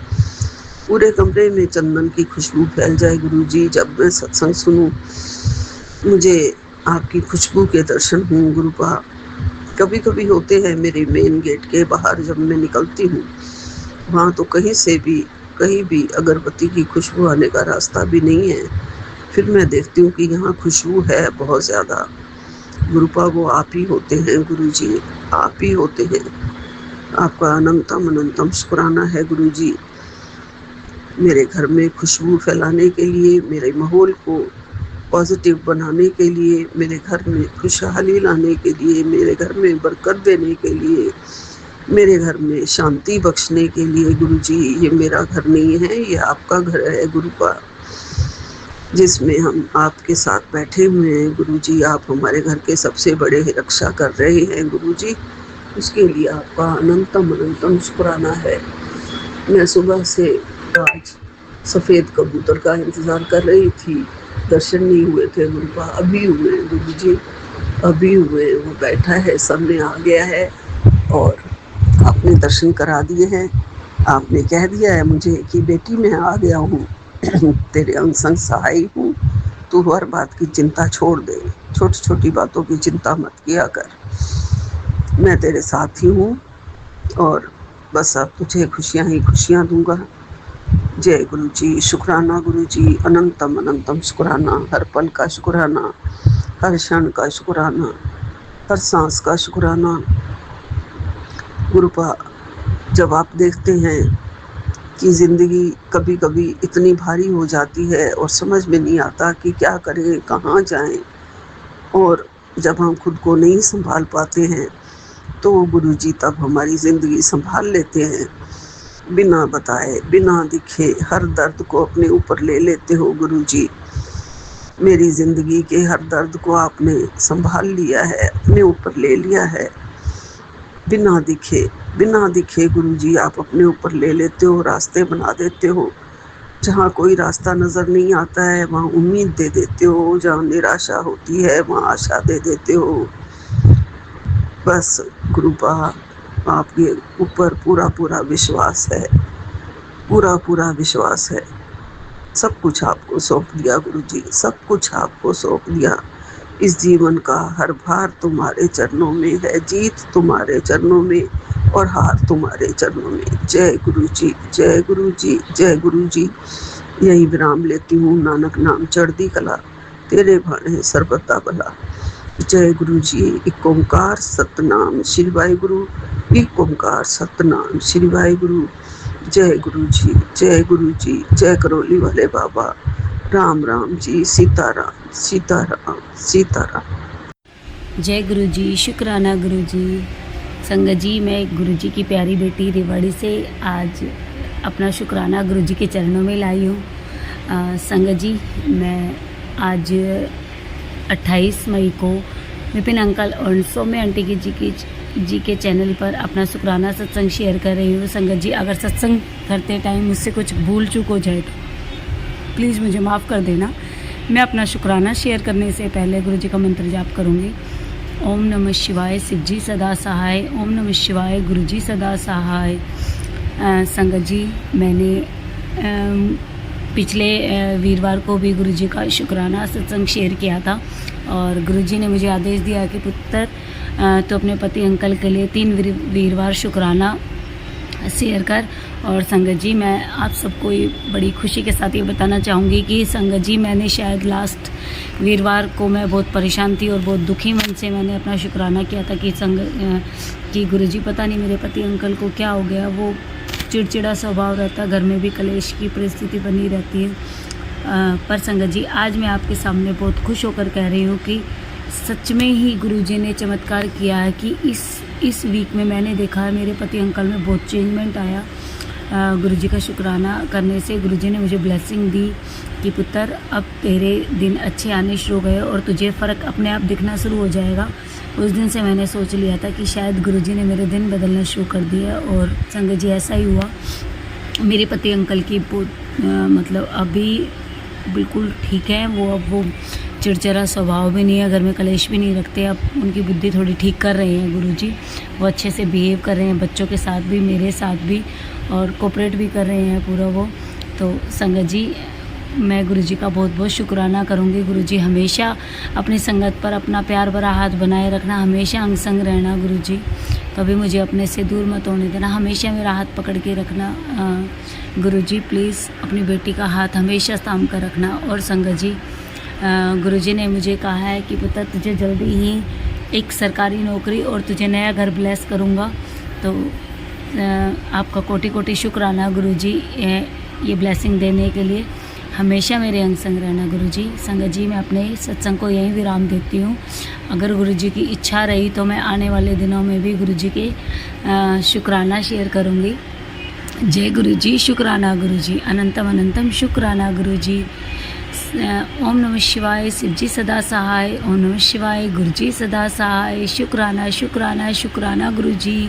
पूरे कमरे में चंदन की खुशबू फैल जाए गुरुजी। जब मैं सत्संग सुनूं मुझे आपकी खुशबू के दर्शन हों गुरुपा। कभी कभी होते हैं मेरे मेन गेट के बाहर, जब मैं निकलती हूँ वहाँ तो कहीं भी अगरबत्ती की खुशबू आने का रास्ता भी नहीं है। फिर मैं देखती हूँ कि यहाँ खुशबू है बहुत ज़्यादा। गुरुपा वो आप ही होते हैं गुरुजी, आप ही होते हैं। आपका अनंतम अनंतम शुक्राना है गुरुजी। मेरे घर में खुशबू फैलाने के लिए, मेरे माहौल को पॉजिटिव बनाने के लिए, मेरे घर में खुशहाली लाने के लिए, मेरे घर में बरकत देने के लिए, मेरे घर में शांति बख्शने के लिए गुरुजी। ये मेरा घर नहीं है, ये आपका घर है गुरुपा, जिसमें हम आपके साथ बैठे हुए हैं गुरुजी। आप हमारे घर के सबसे बड़े रक्षा कर रहे हैं गुरुजी। उसके लिए आपका अनंतम अनंतम शुक्राना है। मैं सुबह से आज सफ़ेद कबूतर का इंतज़ार कर रही थी, दर्शन नहीं हुए थे गुरुपा। अभी हुए हैं गुरुजी, अभी हुए। वो बैठा है, सामने आ गया है और आपने दर्शन करा दिए हैं। आपने कह दिया है मुझे कि बेटी मैं आ गया हूँ, तेरे अंग संग सहाय हूँ, तू हर बात की चिंता छोड़ दे, छोटी छोटी बातों की चिंता मत किया कर, मैं तेरे साथ ही हूँ और बस अब तुझे खुशियाँ ही खुशियाँ दूंगा। जय गुरु जी, शुक्राना गुरु जी, अनंतम अनंतम शुक्राना। हर पल का शुक्राना, हर क्षण का शुक्राना, हर सांस का शुक्राना गुरुपा। जब आप देखते हैं कि ज़िंदगी कभी कभी इतनी भारी हो जाती है और समझ में नहीं आता कि क्या करें, कहाँ जाएं, और जब हम खुद को नहीं संभाल पाते हैं तो गुरुजी तब हमारी ज़िंदगी संभाल लेते हैं। बिना बताए, बिना दिखे हर दर्द को अपने ऊपर ले लेते हो गुरुजी। मेरी ज़िंदगी के हर दर्द को आपने संभाल लिया है, अपने ऊपर ले लिया है। बिना दिखे गुरुजी आप अपने ऊपर ले लेते हो, रास्ते बना देते हो। जहाँ कोई रास्ता नज़र नहीं आता है वहाँ उम्मीद दे देते हो, जहाँ निराशा होती है वहाँ आशा दे देते हो। बस गुरुपा आपके ऊपर पूरा विश्वास है, पूरा विश्वास है। सब कुछ आपको सौंप दिया गुरुजी, सब कुछ आपको सौंप दिया। इस जीवन का हर भार तुम्हारे चरणों में है, जीत तुम्हारे चरणों में और हार तुम्हारे चरणों में। जय गुरु जी, जय गुरु जी, जय गुरु जी। यही विराम लेती हूँ। नानक नाम चढ़दी कला, तेरे भाणे सर्वदा भला। जय गुरु जी। एक ओंकार सतनाम श्री वाहिगुरु, एक ओंकार सतनाम श्री वाहिगुरु। जय गुरु जी, जय गुरु जी, जय करौली वाले बाबा। राम राम जी, सीताराम सीताराम सीताराम। जय गुरु जी, शुक्राना गुरु जी। संगत जी, मैं गुरु जी की प्यारी बेटी रेवाड़ी से आज अपना शुक्राना गुरु जी के चरणों में लाई हूँ। संगत जी, मैं आज 28 मई को विपिन अंकल और सौम्य आंटी जी के चैनल पर अपना शुक्राना सत्संग शेयर कर रही हूँ। संगत जी, अगर सत्संग करते टाइम मुझसे कुछ भूल चूक हो जाए तो प्लीज़ मुझे माफ़ कर देना। मैं अपना शुक्राना शेयर करने से पहले गुरु जी का मंत्र जाप करूँगी। ओम नमः शिवाय, शिव जी सदा सहाय। ओम नमः शिवाय, गुरु जी सदा सहाय। संगत जी, मैंने पिछले वीरवार को भी गुरु जी का शुक्राना सत्संग शेयर किया था और गुरु जी ने मुझे आदेश दिया कि पुत्र तो अपने पति अंकल के लिए 3 वीरवार शुक्राना शेयर कर। और संगत जी, मैं आप सबको बड़ी खुशी के साथ ये बताना चाहूँगी कि संगत जी, मैंने शायद लास्ट वीरवार को मैं बहुत परेशान थी और बहुत दुखी मन से मैंने अपना शुक्राना किया था कि गुरुजी पता नहीं मेरे पति अंकल को क्या हो गया, वो चिड़चिड़ा स्वभाव रहता, घर में भी कलेश की परिस्थिति बनी रहती है। पर संगत जी, आज मैं आपके सामने बहुत खुश होकर कह रही हूँ कि सच में ही गुरुजी ने चमत्कार किया है कि इस वीक में मैंने देखा है मेरे पति अंकल में बहुत चेंजमेंट आया। गुरुजी का शुक्राना करने से गुरुजी ने मुझे ब्लेसिंग दी कि पुत्र अब तेरे दिन अच्छे आने शुरू हो गए और तुझे फ़र्क अपने आप दिखना शुरू हो जाएगा। उस दिन से मैंने सोच लिया था कि शायद गुरुजी ने मेरे दिन बदलना शुरू कर दिया और संगत जी ऐसा ही हुआ। मेरे पति अंकल की मतलब अभी बिल्कुल ठीक है, वो अब वो चिड़चिड़ा स्वभाव भी नहीं है, घर में कलेश भी नहीं रखते। अब उनकी बुद्धि थोड़ी ठीक कर रहे हैं गुरुजी, वो अच्छे से बिहेव कर रहे हैं बच्चों के साथ भी, मेरे साथ भी, और कोऑपरेट भी कर रहे हैं पूरा वो। तो संगत जी, मैं गुरुजी का बहुत बहुत शुक्राना करूँगी। गुरुजी हमेशा अपनी संगत पर अपना प्यार भरा हाथ बनाए रखना, हमेशा अंग संग रहना गुरुजी, कभी मुझे अपने से दूर मत होने देना, हमेशा मेरा हाथ पकड़ के रखना गुरुजी। प्लीज़ अपनी बेटी का हाथ हमेशा थाम कर रखना। और संगत जी, गुरुजी ने मुझे कहा है कि पुत्र तुझे जल्दी ही एक सरकारी नौकरी और तुझे नया घर ब्लेस करूँगा। तो आपका कोटि कोटि शुक्राना गुरुजी, ये ब्लेसिंग देने के लिए। हमेशा मेरे अंग संग रहना गुरुजी। संगत जी, मैं अपने सत्संग को यहीं विराम देती हूँ। अगर गुरुजी की इच्छा रही तो मैं आने वाले दिनों में भी गुरुजी के शुक्राना शेयर करूँगी। जय गुरुजी, शुक्राना गुरुजी, अनंतम अनंतम शुक्राना गुरुजी। ओम नमः शिवाय, शिव जी सदा सहाय। ओम नमः शिवाय, गुरुजी सदा सहाय। शुक्राना शुक्राना शुक्राना Guruji.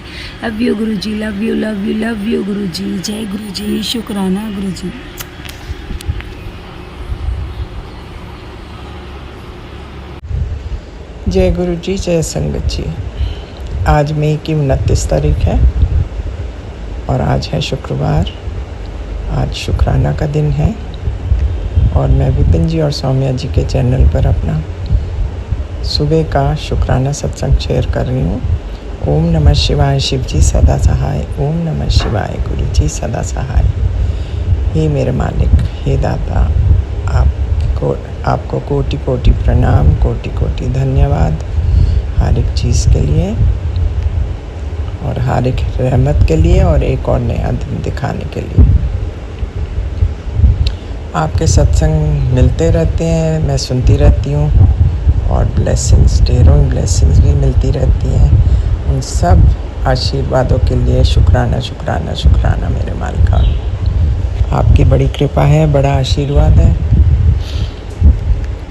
Love you Guruji, love you love you love you Guruji. जय गुरुजी, शुक्राना गुरुजी। जय गुरु जी, जय संगत जी। आज मई की 29 तारीख है और आज है शुक्रवार। आज शुक्राना का दिन है और मैं विपिन जी और सौम्या जी के चैनल पर अपना सुबह का शुक्राना सत्संग शेयर कर रही हूँ। ओम नमः शिवाय, शिव जी सदा सहाय। ओम नमः शिवाय, गुरु जी सदा सहाय। हे मेरे मालिक, हे दाता, आपको कोटि कोटि प्रणाम, कोटि कोटि धन्यवाद हर एक चीज़ के लिए और हर एक रहमत के लिए और एक और नया दिन दिखाने के लिए। आपके सत्संग मिलते रहते हैं, मैं सुनती रहती हूँ और ब्लेसिंग्स, ढेरों ब्लेसिंग्स भी मिलती रहती हैं। उन सब आशीर्वादों के लिए शुक्राना शुक्राना शुक्राना मेरे मालिका। आपकी बड़ी कृपा है, बड़ा आशीर्वाद है।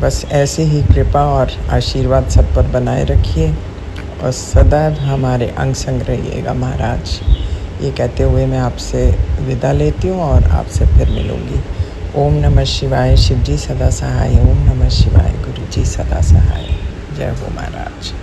बस ऐसे ही कृपा और आशीर्वाद सब पर बनाए रखिए और सदैव हमारे अंग संग रहिएगा महाराज। ये कहते हुए मैं आपसे विदा लेती हूँ और आपसे फिर मिलूँगी। ओम नमः शिवाय, शिव जी सदा सहाय। ओम नमः शिवाय, गुरु जी सदा सहाय। जय हो महाराज।